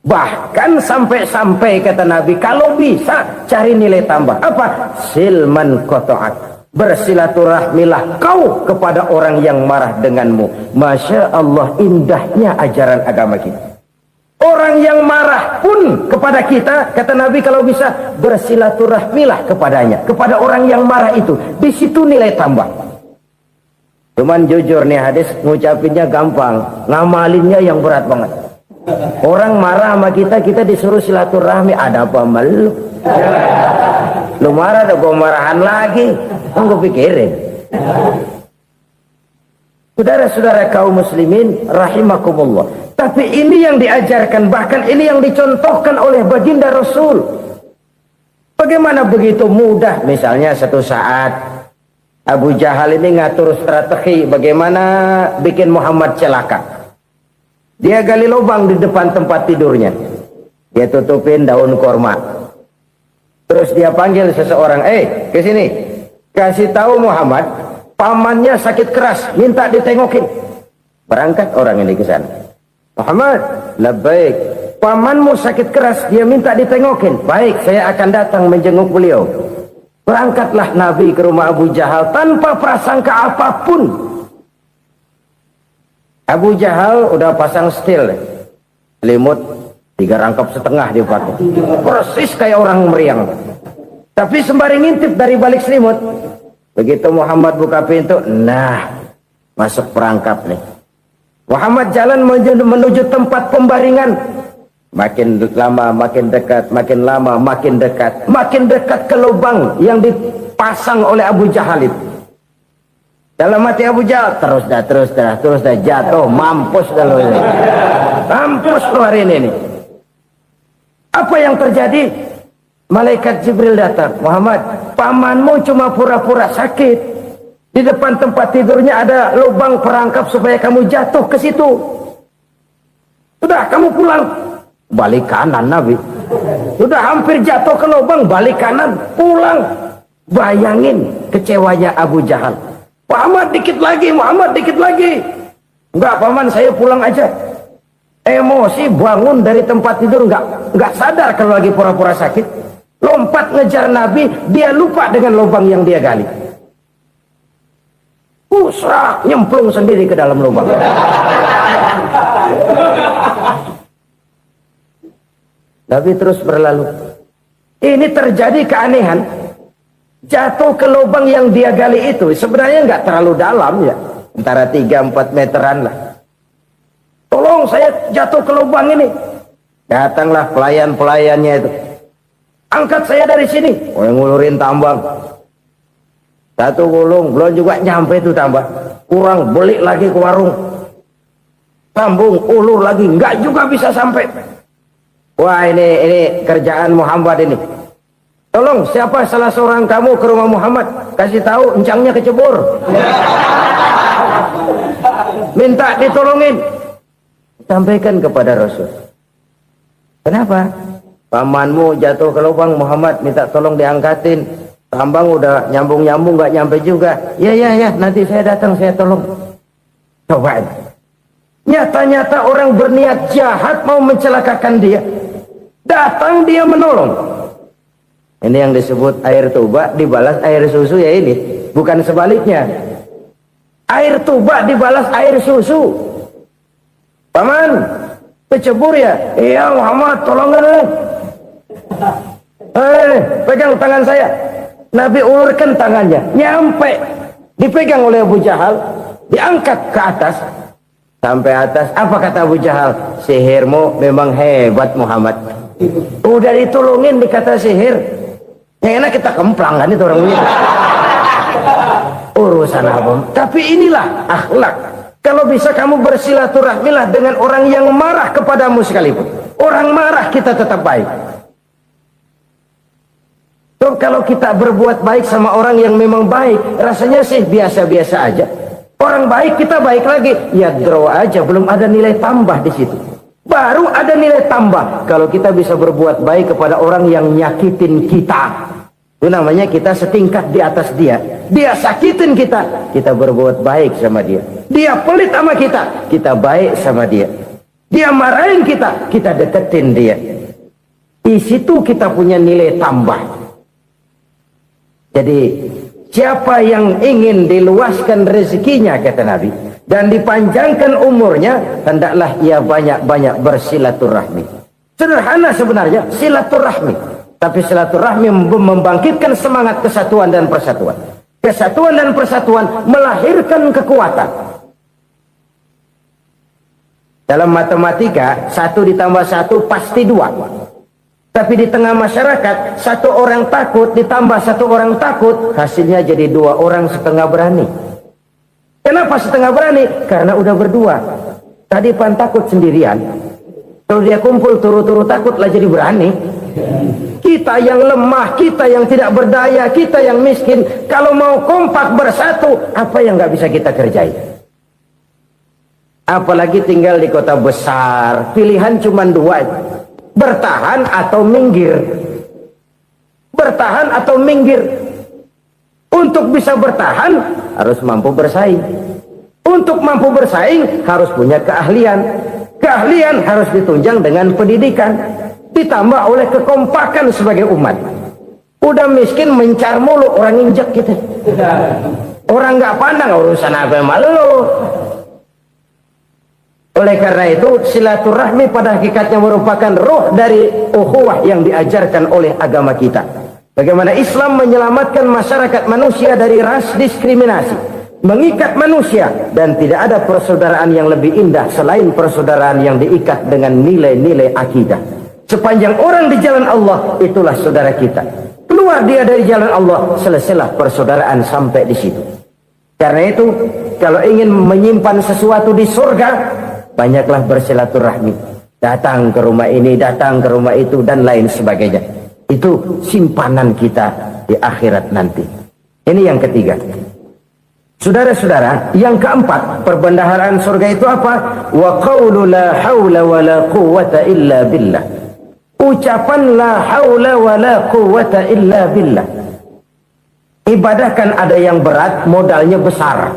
A: Bahkan sampai-sampai kata Nabi, kalau bisa cari nilai tambah. Apa? Silman qata'ak. Bersilaturahmilah kau kepada orang yang marah denganmu. Masya Allah, indahnya ajaran agama kita. Orang yang marah pun kepada kita, kata Nabi, kalau bisa bersilaturahmilah kepadanya. Kepada orang yang marah itu. Di situ nilai tambah. Cuman jujur nih hadis ngucapinnya gampang, ngamalinnya yang berat banget. Orang marah sama kita disuruh silaturahmi, ada apa malu? Lu marah ada gua marahan lagi, kan gua pikirin. Saudara-saudara kaum muslimin rahimakumullah. Tapi ini yang diajarkan, bahkan ini yang dicontohkan oleh baginda Rasul. Bagaimana begitu mudah, misalnya satu saat Abu Jahal ini ngatur strategi bagaimana bikin Muhammad celaka. Dia gali lubang di depan tempat tidurnya. Dia tutupin daun korma. Terus dia panggil seseorang, ke sini. Kasih tahu Muhammad, pamannya sakit keras, minta ditengokin. Berangkat orang ini ke sana. Muhammad, labbaik. Pamanmu sakit keras, dia minta ditengokin. Baik, saya akan datang menjenguk beliau. Berangkatlah Nabi ke rumah Abu Jahal tanpa prasangka apapun. Abu Jahal udah pasang setil, selimut 3 rangkap setengah dia pakai, persis kayak orang meriang. Tapi sembari ngintip dari balik selimut, begitu Muhammad buka pintu, nah masuk perangkap nih. Muhammad jalan menuju tempat pembaringan. Makin lama makin dekat, makin lama makin dekat, makin dekat ke lubang yang dipasang oleh Abu Jahal itu. Dalam hati Abu Jahal, terus dah jatuh, mampus dah lo ini. Mampus lo hari ini nih. Apa yang terjadi? Malaikat Jibril datang. Muhammad, pamanmu cuma pura-pura sakit. Di depan tempat tidurnya ada lubang perangkap supaya kamu jatuh ke situ. Sudah, kamu pulang. Balik kanan Nabi. Sudah hampir jatuh ke lubang, balik kanan, pulang. Bayangin kecewanya Abu Jahal. Muhammad dikit lagi. Enggak paman, saya pulang aja. Emosi bangun dari tempat tidur, enggak sadar kalau lagi pura-pura sakit. Lompat ngejar Nabi, dia lupa dengan lubang yang dia gali. Usrah, nyemplung sendiri ke dalam lubang. Nabi terus berlalu. Ini terjadi keanehan. Jatuh ke lubang yang dia gali itu sebenarnya nggak terlalu dalam ya, antara 3-4 meteran lah. Tolong saya jatuh ke lubang ini. Datanglah pelayan-pelayannya itu. Angkat saya dari sini. Oh, yang ngulurin tambang. Satu gulung belum juga nyampe itu tambah. Kurang beli lagi ke warung. Sambung ulur lagi enggak juga bisa sampai. Wah ini kerjaan Muhammad ini. Tolong siapa salah seorang kamu ke rumah Muhammad, kasih tahu encangnya kecebur. Minta ditolongin. Sampaikan kepada Rasul. Kenapa? Pamanmu jatuh ke lubang, Muhammad minta tolong diangkatin. Tambang udah nyambung-nyambung nggak nyampe juga. Ya nanti saya datang saya tolong. Coba. Nyata-nyata orang berniat jahat mau mencelakakan dia. Datang dia menolong. Ini yang disebut air tuba dibalas air susu ya ini. Bukan sebaliknya. Air tuba dibalas air susu. Paman, kecebur ya? Iya Muhammad, tolonglah. Pegang tangan saya. Nabi ulurkan tangannya. Nyampe. Dipegang oleh Abu Jahal. Diangkat ke atas. Sampai atas. Apa kata Abu Jahal? Sihirmu memang hebat Muhammad. Udah ditolongin dikata sihir. Yang enak kita kemplang kan itu orang begitu. Urusan apa? Tapi inilah akhlak. Kalau bisa kamu bersilaturahmilah dengan orang yang marah kepadamu sekalipun. Orang marah kita tetap baik. So, kalau kita berbuat baik sama orang yang memang baik, rasanya sih biasa-biasa aja. Orang baik kita baik lagi. Ya draw aja, belum ada nilai tambah di situ. Baru ada nilai tambah kalau kita bisa berbuat baik kepada orang yang nyakitin kita. Itu namanya kita setingkat di atas dia. Dia sakitin kita, kita berbuat baik sama dia. Dia pelit sama kita, kita baik sama dia. Dia marahin kita, kita deketin dia. Di situ kita punya nilai tambah. Jadi siapa yang ingin diluaskan rezekinya kata Nabi dan dipanjangkan umurnya, hendaklah ia banyak-banyak bersilaturahmi. Sederhana sebenarnya silaturahmi. Tapi silaturahmi membangkitkan semangat kesatuan dan persatuan. Kesatuan dan persatuan melahirkan kekuatan. Dalam matematika, 1 ditambah 1 pasti 2. Tapi di tengah masyarakat, 1 orang takut ditambah 1 orang takut, hasilnya jadi 2 orang setengah berani. Kenapa setengah berani? Karena udah berdua. Tadi pan takut sendirian. Kalau dia kumpul turu-turu takutlah jadi berani. Kita yang lemah, kita yang tidak berdaya, kita yang miskin, kalau mau kompak bersatu, apa yang nggak bisa kita kerjain? Apalagi tinggal di kota besar, pilihan cuma 2, bertahan atau minggir. Bertahan atau minggir. Untuk bisa bertahan harus mampu bersaing. Untuk mampu bersaing harus punya keahlian. Keahlian harus ditunjang dengan pendidikan. Ditambah oleh kekompakan sebagai umat. Udah miskin mencar mulu, orang injek gitu. Orang nggak pandang urusan apa malu. Oleh karena itu silaturahmi pada hakikatnya merupakan roh dari ukhuwah yang diajarkan oleh agama kita. Bagaimana Islam menyelamatkan masyarakat manusia dari ras diskriminasi, mengikat manusia, dan tidak ada persaudaraan yang lebih indah selain persaudaraan yang diikat dengan nilai-nilai akidah. Sepanjang orang di jalan Allah, itulah saudara kita. Keluar dia dari jalan Allah, selesailah persaudaraan sampai di situ. Karena itu, kalau ingin menyimpan sesuatu di surga, banyaklah bersilaturahmi. Datang ke rumah ini, datang ke rumah itu, dan lain sebagainya. Itu simpanan kita di akhirat nanti. Ini yang ketiga. Saudara-saudara, yang keempat, perbendaharaan surga itu apa? Wa qawlu la hawla wa la quwwata illa billah. Ucapan la haula wa la quwwata illa billah. Ibadah kan ada yang berat, modalnya besar.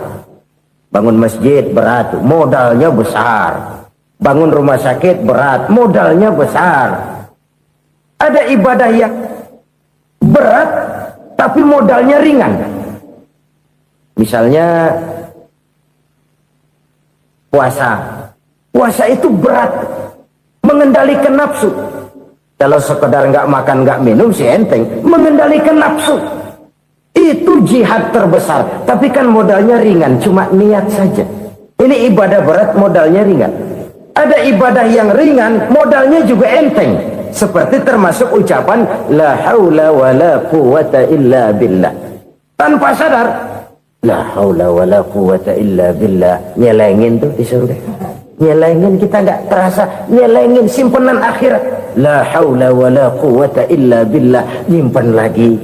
A: Bangun masjid berat, modalnya besar. Bangun rumah sakit berat, modalnya besar. Ada ibadah yang berat, tapi modalnya ringan. Misalnya puasa. Puasa itu berat, mengendalikan nafsu. Kalau sekedar nggak makan nggak minum sih enteng, mengendalikan nafsu itu jihad terbesar. Tapi kan modalnya ringan, cuma niat saja. Ini ibadah berat, modalnya ringan. Ada ibadah yang ringan, modalnya juga enteng. Seperti termasuk ucapan la haula wa la quwwata illa billah. tanpa sadar. La haula wala quwata illa billah. Nyelengin tuh di surga. Nyelengin, kita nggak terasa. Nyelengin simpenan akhirat. La haula wala quwata illa billah. Nyimpan lagi.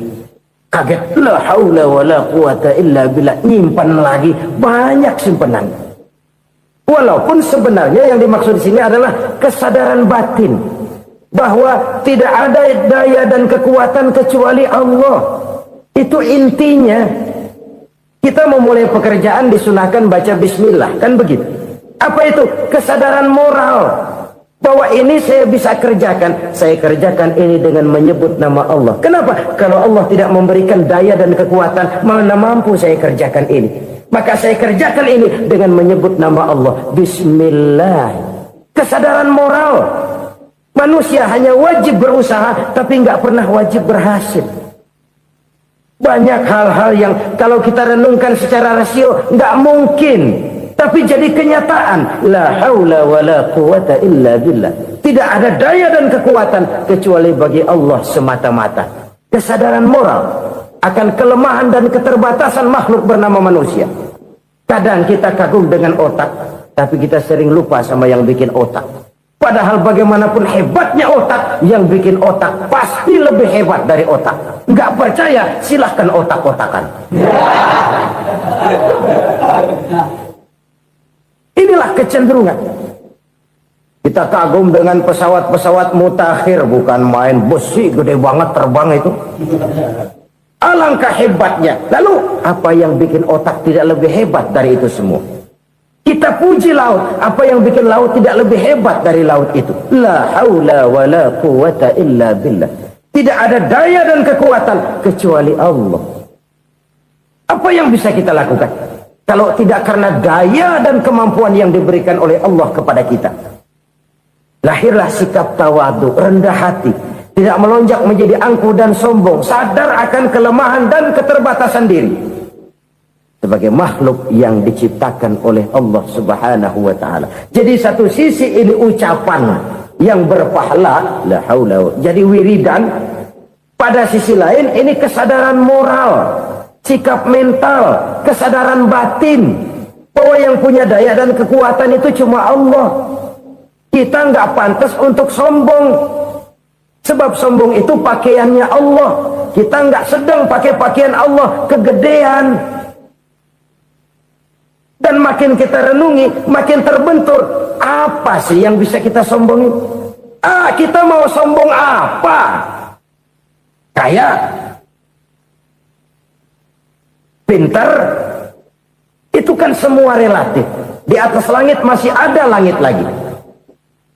A: Kaget. La haula wala quwata illa billah. Nyimpan lagi. Banyak simpenan. Walaupun sebenarnya yang dimaksud di sini adalah kesadaran batin. Bahwa tidak ada daya dan kekuatan kecuali Allah. Itu intinya. Kita memulai pekerjaan disunahkan baca bismillah, kan begitu? Apa itu? Kesadaran moral bahwa ini saya bisa kerjakan. Saya kerjakan ini dengan menyebut nama Allah. Kenapa? Kalau Allah tidak memberikan daya dan kekuatan, mana mampu saya kerjakan ini. Maka saya kerjakan ini dengan menyebut nama Allah. Bismillah. Kesadaran moral. Manusia hanya wajib berusaha, tapi nggak pernah wajib berhasil. Banyak hal-hal yang kalau kita renungkan secara rasio nggak mungkin, tapi jadi kenyataan. La haula wala quwata illa billah. Tidak ada daya dan kekuatan kecuali bagi Allah semata-mata. Kesadaran moral akan kelemahan dan keterbatasan makhluk bernama manusia. Kadang kita kagum dengan otak, tapi kita sering lupa sama yang bikin otak. Padahal bagaimanapun hebatnya otak, yang bikin otak pasti lebih hebat dari otak. Nggak percaya, silahkan otak-otakan. Inilah kecenderungan. Kita kagum dengan pesawat-pesawat mutakhir, bukan main besi gede banget terbang itu. Alangkah hebatnya. Lalu apa yang bikin otak tidak lebih hebat dari itu semua? Kita puji laut, apa yang bikin laut tidak lebih hebat dari laut itu? La haula wala quwata illa billah. Tidak ada daya dan kekuatan kecuali Allah. Apa yang bisa kita lakukan kalau tidak karena daya dan kemampuan yang diberikan oleh Allah kepada kita? Lahirlah sikap tawadu, rendah hati, tidak melonjak menjadi angkuh dan sombong, sadar akan kelemahan dan keterbatasan diri. Sebagai makhluk yang diciptakan oleh Allah Subhanahu wa ta'ala. Jadi satu sisi ini ucapan yang berpahala, la haula, jadi wiridan. Pada sisi lain ini kesadaran moral, sikap mental, kesadaran batin bahwa yang punya daya dan kekuatan itu cuma Allah. Kita nggak pantas untuk sombong, sebab sombong itu pakaiannya Allah. Kita nggak sedang pakai pakaian Allah, kegedean. Dan makin kita renungi, makin terbentur. Apa sih yang bisa kita sombongin? Kita mau sombong apa? Kaya? Pintar? Itu kan semua relatif. Di atas langit masih ada langit lagi.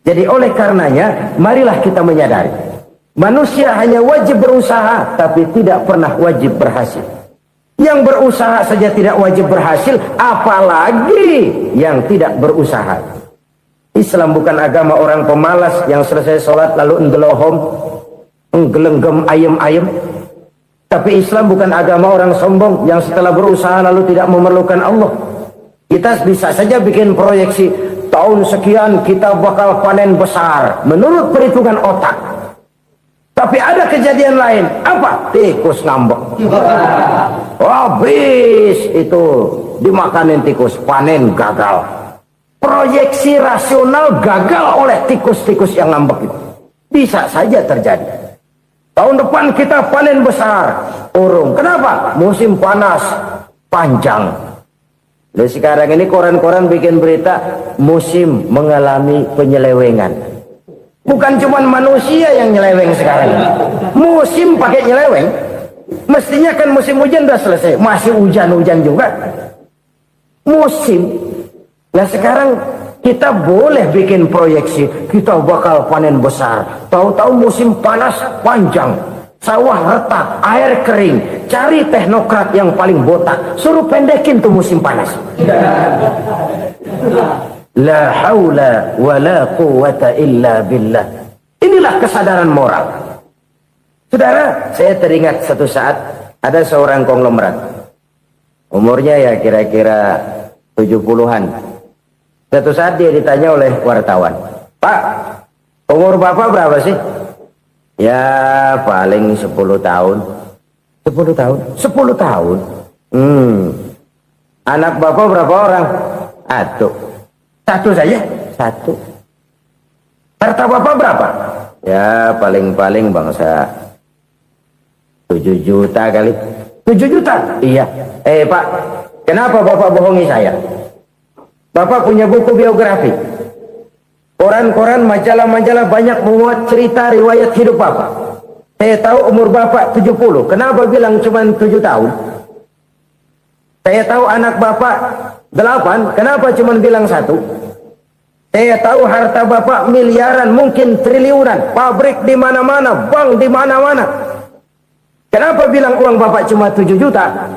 A: Jadi oleh karenanya, marilah kita menyadari. Manusia hanya wajib berusaha, tapi tidak pernah wajib berhasil. Yang berusaha saja tidak wajib berhasil, apalagi yang tidak berusaha. Islam bukan agama orang pemalas yang selesai sholat lalu enggelohom, enggelenggem ayem-ayem. Tapi Islam bukan agama orang sombong yang setelah berusaha lalu tidak memerlukan Allah. Kita bisa saja bikin proyeksi, tahun sekian kita bakal panen besar menurut perhitungan otak. Tapi ada kejadian lain. Apa? Tikus ngambek. Habis itu dimakanin tikus, panen gagal. Proyeksi rasional gagal oleh tikus-tikus yang ngambek itu. Bisa saja terjadi. Tahun depan kita panen besar, urung. Kenapa? Musim panas panjang. Lalu sekarang ini koran-koran bikin berita musim mengalami penyelewengan. Bukan cuma manusia yang nyeleweng sekarang. Musim pakai nyeleweng. Mestinya kan musim hujan udah selesai, masih hujan-hujan juga. Musim. Nah sekarang kita boleh bikin proyeksi, kita bakal panen besar. Tahu-tahu musim panas panjang, sawah retak, air kering. Cari teknokrat yang paling botak, suruh pendekin tuh musim panas. La haula wala quwata illa billah. Inilah kesadaran moral. Saudara, saya teringat satu saat ada seorang konglomerat. Umurnya ya kira-kira 70-an. Satu saat dia ditanya oleh wartawan, "Pak, umur Bapak berapa sih?" "Ya paling 10 tahun." 10 tahun. 10 tahun. Anak bapak berapa orang? Satu saja. Satu. Harta bapak berapa? Ya paling-paling bangsa 7 juta kali. 7 juta? Iya. Pak, kenapa bapak bohongi saya? Bapak punya buku biografi. Koran-koran, majalah-majalah banyak memuat cerita riwayat hidup bapak. Saya tahu umur bapak 70. Kenapa bilang cuma 7 tahun? Saya tahu anak bapak 8. Kenapa cuma bilang 1? Saya tahu harta bapak miliaran, mungkin triliunan. Pabrik di mana-mana, bank di mana-mana. Kenapa bilang uang bapak cuma 7 juta?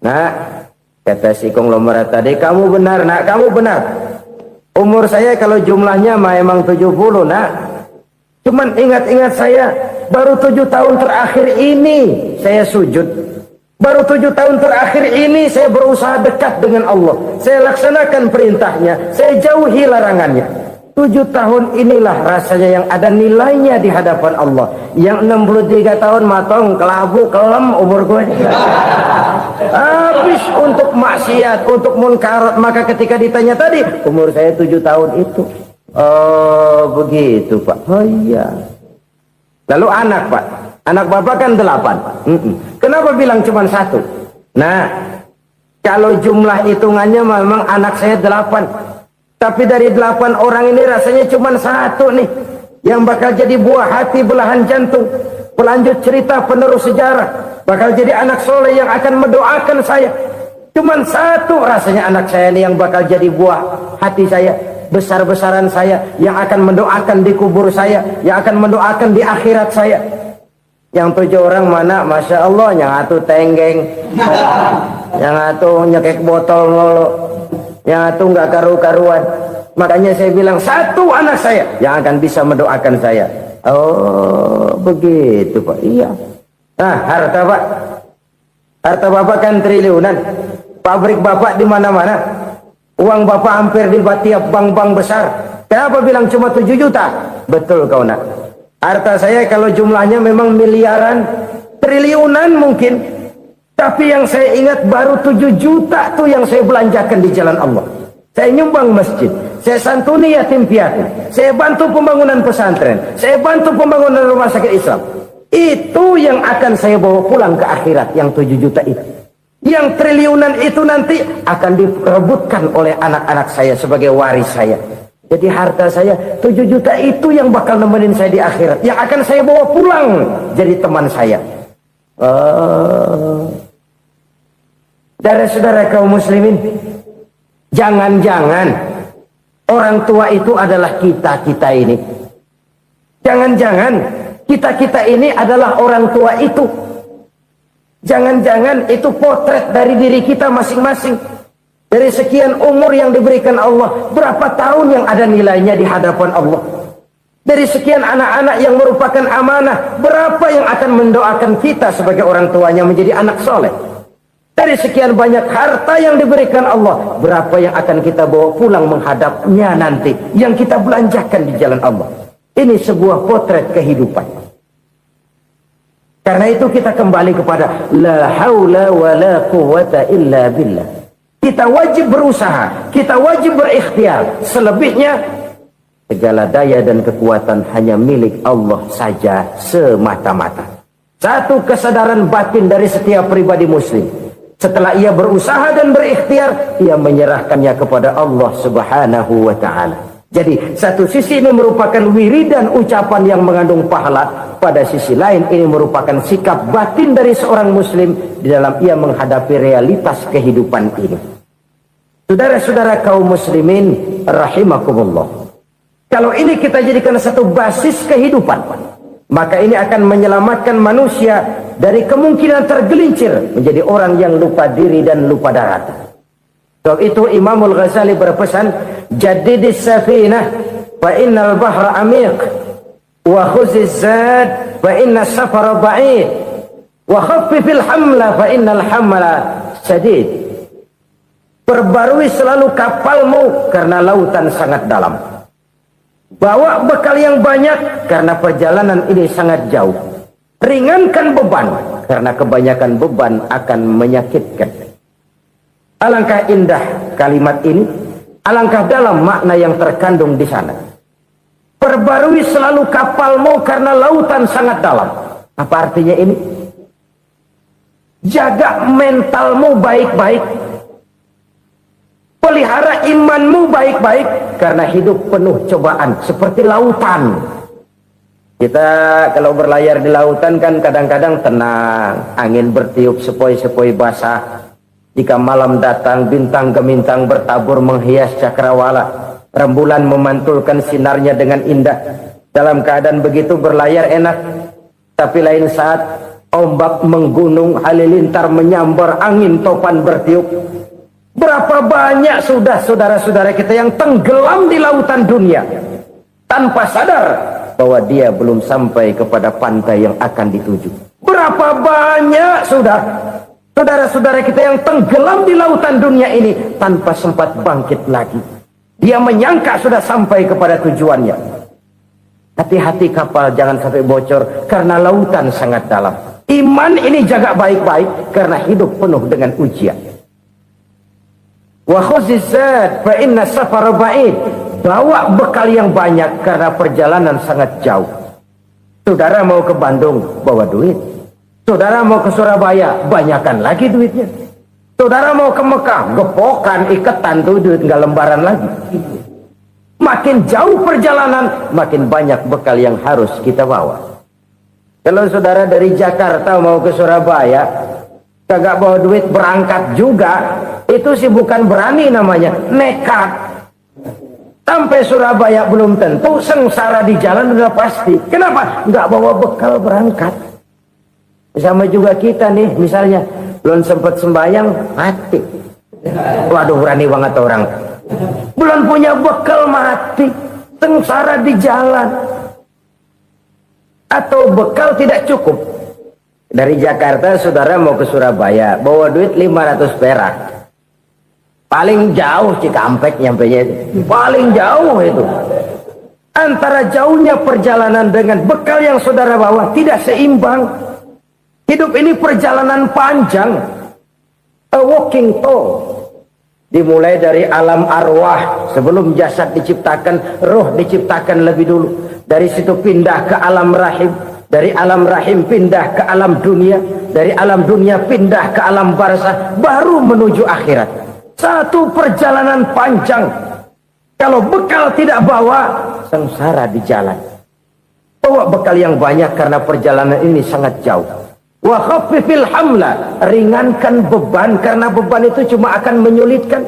A: Nah, kata si konglomerat tadi, kamu benar nak, kamu benar. Umur saya kalau jumlahnya memang 70 nak. Cuman ingat-ingat saya, baru 7 tahun terakhir ini saya sujud. Baru 7 tahun terakhir ini saya berusaha dekat dengan Allah. Saya laksanakan perintahnya, saya jauhi larangannya. 7 tahun inilah rasanya yang ada nilainya di hadapan Allah. Yang 63 tahun matong, kelabu, kelem umur gue. Habis untuk maksiat, untuk munkarat. Maka ketika ditanya tadi, umur saya 7 tahun itu. Oh begitu Pak. Oh iya. Lalu anak Pak. Anak bapak kan 8. Kenapa bilang cuma 1? Nah, kalau jumlah hitungannya memang anak saya 8. Tapi dari 8 orang ini rasanya cuma 1 nih yang bakal jadi buah hati, belahan jantung, pelanjut cerita, penerus sejarah, bakal jadi anak soleh yang akan mendoakan saya. Cuma 1 rasanya anak saya ini yang bakal jadi buah hati saya, besar-besaran saya, yang akan mendoakan di kubur saya, yang akan mendoakan di akhirat saya. Yang 7 orang mana? Masya Allah, yang satu tenggeng, yang satu nyekek botol mulu, yang itu nggak karu-karuan. Makanya saya bilang 1 anak saya yang akan bisa mendoakan saya. Oh begitu Pak. Iya. Nah harta Pak, harta bapak kan triliunan. Pabrik bapak di mana-mana. Uang bapak hampir di tiap bank-bank besar. Kenapa bilang cuma 7 juta? Betul kau nak. Harta saya kalau jumlahnya memang miliaran, triliunan mungkin. Tapi yang saya ingat baru 7 juta tuh yang saya belanjakan di jalan Allah. Saya nyumbang masjid, saya santuni yatim piatu, saya bantu pembangunan pesantren, saya bantu pembangunan rumah sakit Islam. Itu yang akan saya bawa pulang ke akhirat, yang 7 juta itu. Yang triliunan itu nanti akan diperebutkan oleh anak-anak saya sebagai waris saya. Jadi harta saya 7 juta itu yang bakal nemenin saya di akhirat, yang akan saya bawa pulang jadi teman saya. Saudara-saudara kaum muslimin, jangan-jangan orang tua itu adalah kita-kita ini. Jangan-jangan kita-kita ini adalah orang tua itu. Jangan-jangan itu potret dari diri kita masing-masing. Dari sekian umur yang diberikan Allah, berapa tahun yang ada nilainya di hadapan Allah? Dari sekian anak-anak yang merupakan amanah, berapa yang akan mendoakan kita sebagai orang tuanya menjadi anak soleh? Dari sekian banyak harta yang diberikan Allah, berapa yang akan kita bawa pulang menghadapnya nanti, yang kita belanjakan di jalan Allah? Ini sebuah potret kehidupan. Karena itu kita kembali kepada la haula wa la quwwata illa billah. Kita wajib berusaha, kita wajib berikhtiar. Selebihnya segala daya dan kekuatan hanya milik Allah saja semata-mata. Satu kesadaran batin dari setiap pribadi muslim. Setelah ia berusaha dan berikhtiar, ia menyerahkannya kepada Allah Subhanahu wa ta'ala. Jadi satu sisi ini merupakan wiridan ucapan yang mengandung pahala, pada sisi lain ini merupakan sikap batin dari seorang muslim di dalam ia menghadapi realitas kehidupan ini. Saudara-saudara kaum muslimin rahimakumullah, kalau ini kita jadikan satu basis kehidupan, maka ini akan menyelamatkan manusia dari kemungkinan tergelincir menjadi orang yang lupa diri dan lupa darat. Sebab itu Imamul Ghazali berpesan, jadidis safinah fa innal bahra amiq, wa khuziz zad fa inna safara ba'id, wa khaffifil hamla fa innal hamla sadid. Perbarui selalu kapalmu karena lautan sangat dalam. Bawa bekal yang banyak karena perjalanan ini sangat jauh. Ringankan beban karena kebanyakan beban akan menyakitkan. Alangkah indah kalimat ini, alangkah dalam makna yang terkandung di sana. Perbarui selalu kapalmu karena lautan sangat dalam. Apa artinya ini? Jaga mentalmu baik-baik. Pelihara imanmu baik-baik karena hidup penuh cobaan seperti lautan. Kita kalau berlayar di lautan kan kadang-kadang tenang, angin bertiup sepoi-sepoi basah. Jika malam datang, bintang gemintang bertabur menghias cakrawala. Rembulan memantulkan sinarnya dengan indah. Dalam keadaan begitu berlayar enak. Tapi lain saat ombak menggunung, halilintar menyambar, angin topan bertiup. Berapa banyak sudah saudara-saudara kita yang tenggelam di lautan dunia tanpa sadar bahwa dia belum sampai kepada pantai yang akan dituju. Berapa banyak sudah saudara-saudara kita yang tenggelam di lautan dunia ini tanpa sempat bangkit lagi. Dia menyangka sudah sampai kepada tujuannya. Hati-hati kapal jangan sampai bocor karena lautan sangat dalam. Iman ini jaga baik-baik karena hidup penuh dengan ujian. Wa khuzizat fa inna safar ba'id. Bawa bekal yang banyak karena perjalanan sangat jauh. Saudara mau ke Bandung, bawa duit. Saudara mau ke Surabaya, banyakkan lagi duitnya. Saudara mau ke Mekah, gepokan, iketan tuh duit nggak lembaran lagi. Makin jauh perjalanan, makin banyak bekal yang harus kita bawa. Kalau saudara dari Jakarta mau ke Surabaya, kagak bawa duit berangkat juga, itu sih bukan berani namanya, nekat. Sampai Surabaya belum tentu, sengsara di jalan udah pasti. Kenapa? Nggak bawa bekal berangkat. Sama juga kita nih, misalnya belum sempat sembahyang, mati. Waduh, berani banget orang. Belum punya bekal, mati. Sengsara di jalan. Atau bekal tidak cukup. Dari Jakarta saudara mau ke Surabaya, bawa duit 500 perak. Paling jauh Cikampek nyampenya itu. Paling jauh itu. Antara jauhnya perjalanan dengan bekal yang saudara bawa tidak seimbang. Hidup ini perjalanan panjang. A walking tour. Dimulai dari alam arwah. Sebelum jasad diciptakan, roh diciptakan lebih dulu. Dari situ pindah ke alam rahim. Dari alam rahim pindah ke alam dunia. Dari alam dunia pindah ke alam barzah. Baru menuju akhirat. Satu perjalanan panjang. Kalau bekal tidak bawa, sengsara di jalan. Bawa bekal yang banyak karena perjalanan ini sangat jauh. Wa khaffifil hamla, ringankan beban karena beban itu cuma akan menyulitkan.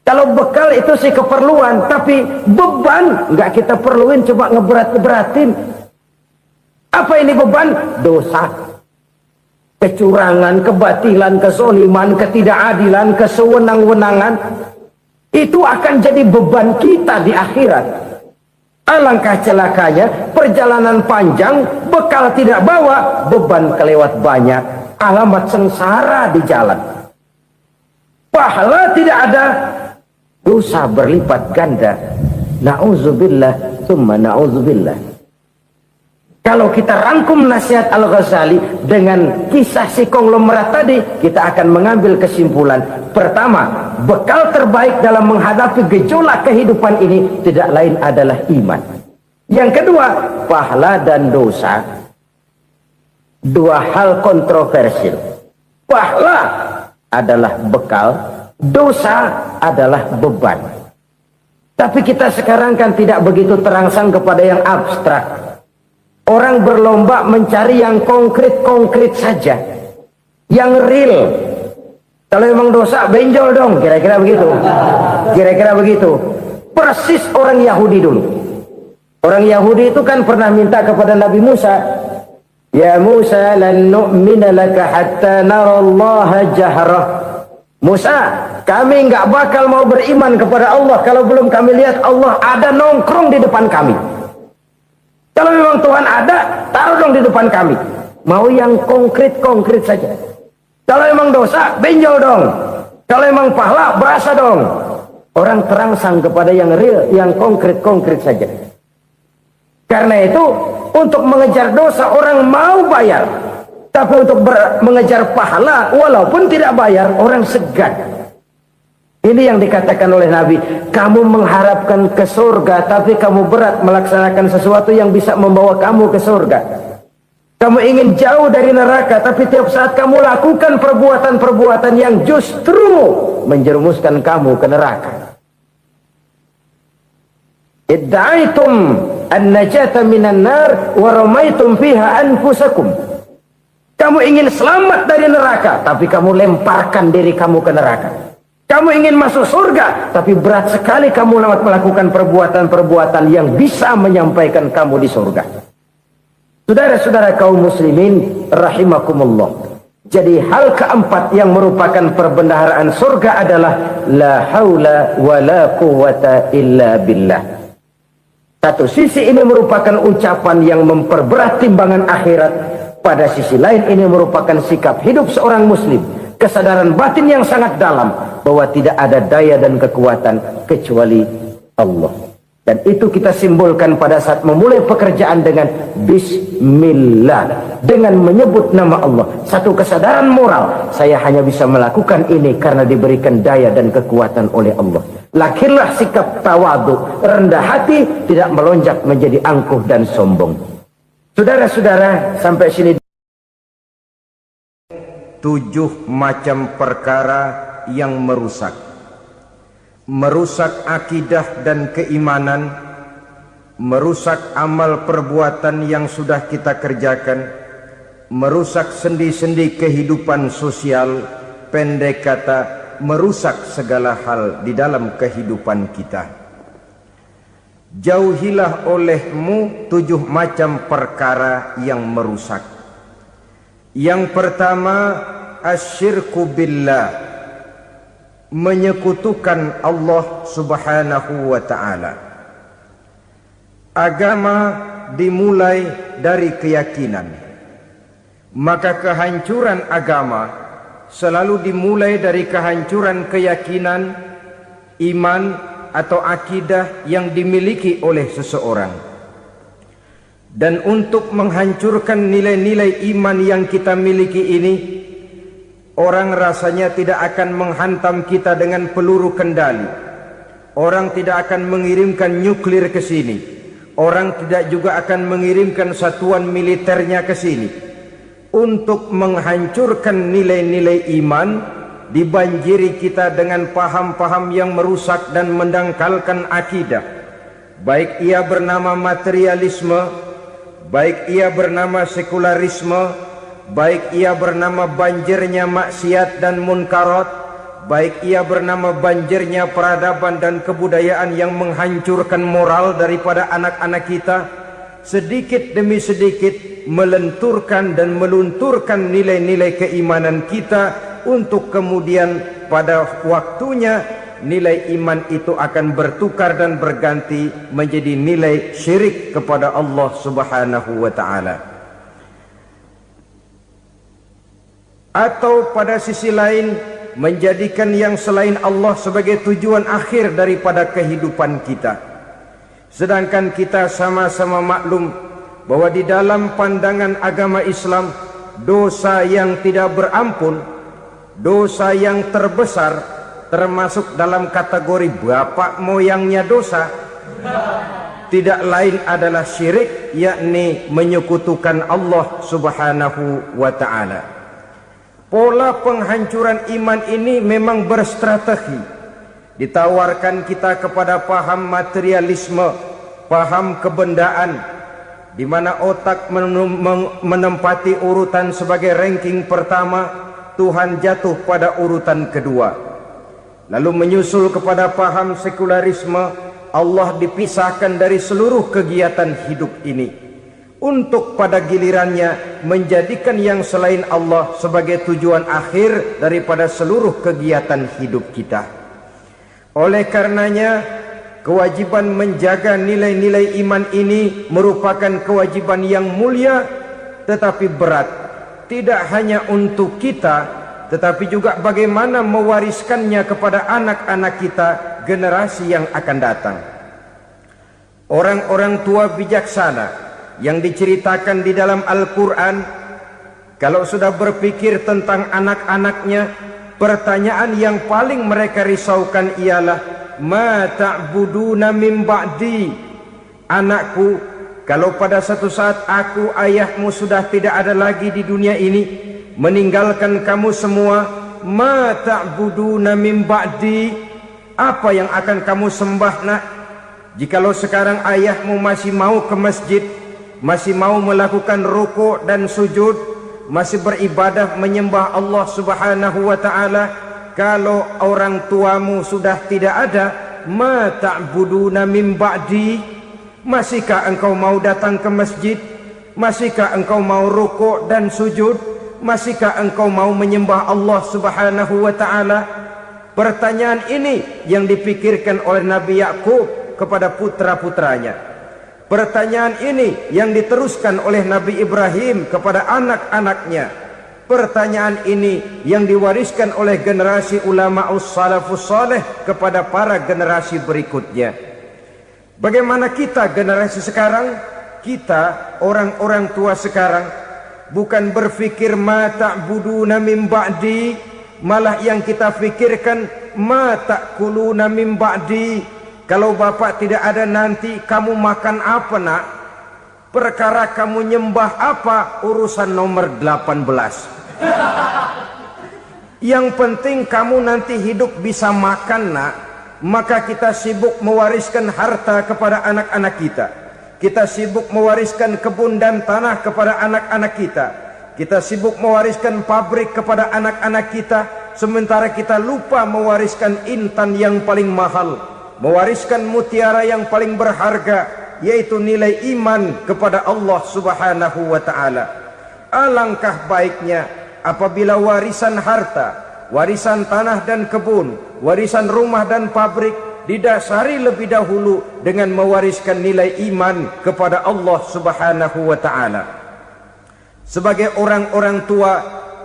A: Kalau bekal itu sih keperluan, tapi beban nggak kita perluin, cuma ngeberat-beratin. Apa ini beban? Dosa, kecurangan, kebatilan, kezoliman, ketidakadilan, kesewenang-wenangan. Itu akan jadi beban kita di akhirat. Alangkah celakanya, perjalanan panjang, bekal tidak bawa, beban kelewat banyak, alamat sengsara di jalan. Pahala tidak ada, dosa berlipat ganda. Na'udzubillah, summa na'udzubillah. Kalau kita rangkum nasihat Al-Ghazali dengan kisah si konglomerat tadi, kita akan mengambil kesimpulan. Pertama, bekal terbaik dalam menghadapi gejolak kehidupan ini tidak lain adalah iman. Yang kedua, pahala dan dosa. Dua hal kontroversial. Pahala adalah bekal, dosa adalah beban. Tapi kita sekarang kan tidak begitu terangsang kepada yang abstrak. Orang berlomba mencari yang konkret-konkret saja, yang real. Kalau memang dosa, benjol dong, kira-kira begitu. Kira-kira begitu. Persis orang Yahudi dulu. Orang Yahudi itu kan pernah minta kepada Nabi Musa, Ya Musa, lan nu'mina laka hatta narallaha jahrah. Musa, kami nggak bakal mau beriman kepada Allah kalau belum kami lihat Allah ada nongkrong di depan kami. Kalau memang Tuhan ada, taruh dong di depan kami. Mau yang konkret-konkret saja. Kalau memang dosa, benjol dong. Kalau memang pahala, berasa dong. Orang terangsang kepada yang real, yang konkret-konkret saja. Karena itu, untuk mengejar dosa, orang mau bayar. Tapi untuk mengejar pahala walaupun tidak bayar, orang segan. Ini yang dikatakan oleh Nabi, kamu mengharapkan ke surga tapi kamu berat melaksanakan sesuatu yang bisa membawa kamu ke surga. Kamu ingin jauh dari neraka tapi tiap saat kamu lakukan perbuatan-perbuatan yang justru menjerumuskan kamu ke neraka. Idda'aitum an-najata minan nar wa ramaitum fiha anfusakum. Kamu ingin selamat dari neraka tapi kamu lemparkan diri kamu ke neraka. Kamu ingin masuk surga, tapi berat sekali kamu melakukan perbuatan-perbuatan yang bisa menyampaikan kamu di surga. Saudara-saudara kaum muslimin, rahimakumullah. Jadi hal keempat yang merupakan perbendaharaan surga adalah la haula wa la quwata illa billah. Satu sisi ini merupakan ucapan yang memperberat timbangan akhirat. Pada sisi lain ini merupakan sikap hidup seorang muslim. Kesadaran batin yang sangat dalam bahwa tidak ada daya dan kekuatan kecuali Allah. Dan itu kita simbolkan pada saat memulai pekerjaan dengan Bismillah, dengan menyebut nama Allah. Satu kesadaran moral, saya hanya bisa melakukan ini karena diberikan daya dan kekuatan oleh Allah. Lahirlah sikap tawadu, rendah hati, tidak melonjak menjadi angkuh dan sombong. Saudara-saudara, sampai sini 7 macam perkara yang merusak akidah dan keimanan, merusak amal perbuatan yang sudah kita kerjakan, merusak sendi-sendi kehidupan sosial, pendek kata merusak segala hal di dalam kehidupan kita. Jauhilah olehmu 7 macam perkara yang merusak. Yang pertama, asyirku billah, menyekutukan Allah subhanahu wa ta'ala. Agama dimulai dari keyakinan, maka kehancuran agama selalu dimulai dari kehancuran keyakinan, iman atau akidah yang dimiliki oleh seseorang. Dan untuk menghancurkan nilai-nilai iman yang kita miliki ini, orang rasanya tidak akan menghantam kita dengan peluru kendali. Orang tidak akan mengirimkan nuklir ke sini. Orang tidak juga akan mengirimkan satuan militernya ke sini. Untuk menghancurkan nilai-nilai iman, dibanjiri kita dengan paham-paham yang merusak dan mendangkalkan akidah. Baik ia bernama materialisme, baik ia bernama sekularisme, baik ia bernama banjirnya maksiat dan munkarat, baik ia bernama banjirnya peradaban dan kebudayaan yang menghancurkan moral daripada anak-anak kita, sedikit demi sedikit melenturkan dan melunturkan nilai-nilai keimanan kita, untuk kemudian pada waktunya nilai iman itu akan bertukar dan berganti menjadi nilai syirik kepada Allah subhanahu wa ta'ala. Atau pada sisi lain, menjadikan yang selain Allah sebagai tujuan akhir daripada kehidupan kita. Sedangkan kita sama-sama maklum bahwa di dalam pandangan agama Islam, dosa yang tidak berampun, dosa yang terbesar, termasuk dalam kategori bapak moyangnya dosa, tidak lain adalah syirik, yakni menyekutukan Allah subhanahu wa ta'ala. Pola penghancuran iman ini memang berstrategi. Ditawarkan kita kepada paham materialisme, paham kebendaan, di mana otak menempati urutan sebagai ranking pertama, Tuhan jatuh pada urutan kedua. Lalu menyusul kepada paham sekularisme, Allah dipisahkan dari seluruh kegiatan hidup ini, untuk pada gilirannya menjadikan yang selain Allah sebagai tujuan akhir daripada seluruh kegiatan hidup kita. Oleh karenanya, kewajiban menjaga nilai-nilai iman ini merupakan kewajiban yang mulia tetapi berat, tidak hanya untuk kita, tetapi juga bagaimana mewariskannya kepada anak-anak kita, generasi yang akan datang. Orang-orang tua bijaksana yang diceritakan di dalam Al-Quran, Kalau sudah berpikir tentang anak-anaknya, pertanyaan yang paling mereka risaukan ialah, ma ta'buduna min ba'di? Anakku, kalau pada satu saat aku, ayahmu sudah tidak ada lagi di dunia ini, meninggalkan kamu semua, ma ta'buduna min ba'di? Apa yang akan kamu sembah, nak? Jikalau sekarang ayahmu masih mau ke masjid, masih mau melakukan rukuk dan sujud, masih beribadah menyembah Allah Subhanahu wa ta'ala, kalau orang tuamu sudah tidak ada, ma ta'buduna min ba'di? Masihkah engkau mau datang ke masjid? Masihkah engkau mau rukuk dan sujud? Masihkah engkau mau menyembah Allah Subhanahu wa ta'ala? Pertanyaan ini yang dipikirkan oleh Nabi Yakub kepada putra-putranya. Pertanyaan ini yang diteruskan oleh Nabi Ibrahim kepada anak-anaknya. Pertanyaan ini yang diwariskan oleh generasi ulama salafus saleh kepada para generasi berikutnya. Bagaimana kita generasi sekarang? Kita orang-orang tua sekarang bukan berfikir ma ta'buduna min ba'di, malah yang kita fikirkan ma ta'kuluna min ba'di. Kalau bapak tidak ada nanti kamu makan apa, nak? Perkara kamu nyembah apa, urusan nomor 18. Yang penting kamu nanti hidup bisa makan, nak. Maka kita sibuk mewariskan harta kepada anak-anak kita. Kita sibuk mewariskan kebun dan tanah kepada anak-anak kita. Kita sibuk mewariskan pabrik kepada anak-anak kita, sementara kita lupa mewariskan intan yang paling mahal, mewariskan mutiara yang paling berharga, yaitu nilai iman kepada Allah Subhanahu wa ta'ala. Alangkah baiknya apabila warisan harta, warisan tanah dan kebun, warisan rumah dan pabrik didasari lebih dahulu dengan mewariskan nilai iman kepada Allah Subhanahu wa ta'ala. Sebagai orang-orang tua,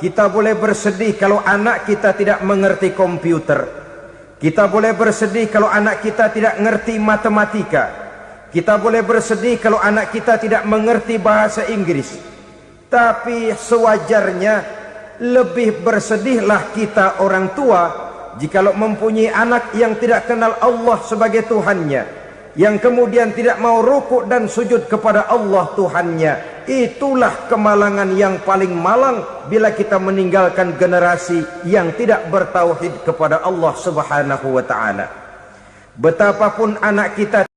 A: kita boleh bersedih kalau anak kita tidak mengerti komputer. Kita boleh bersedih kalau anak kita tidak mengerti matematika. Kita boleh bersedih kalau anak kita tidak mengerti bahasa Inggris. Tapi sewajarnya lebih bersedihlah kita orang tua jikalau mempunyai anak yang tidak kenal Allah sebagai Tuhannya, yang kemudian tidak mau rukuk dan sujud kepada Allah Tuhannya. Itulah kemalangan yang paling malang bila kita meninggalkan generasi yang tidak bertauhid kepada Allah Subhanahu wa ta'ala. Betapapun anak kita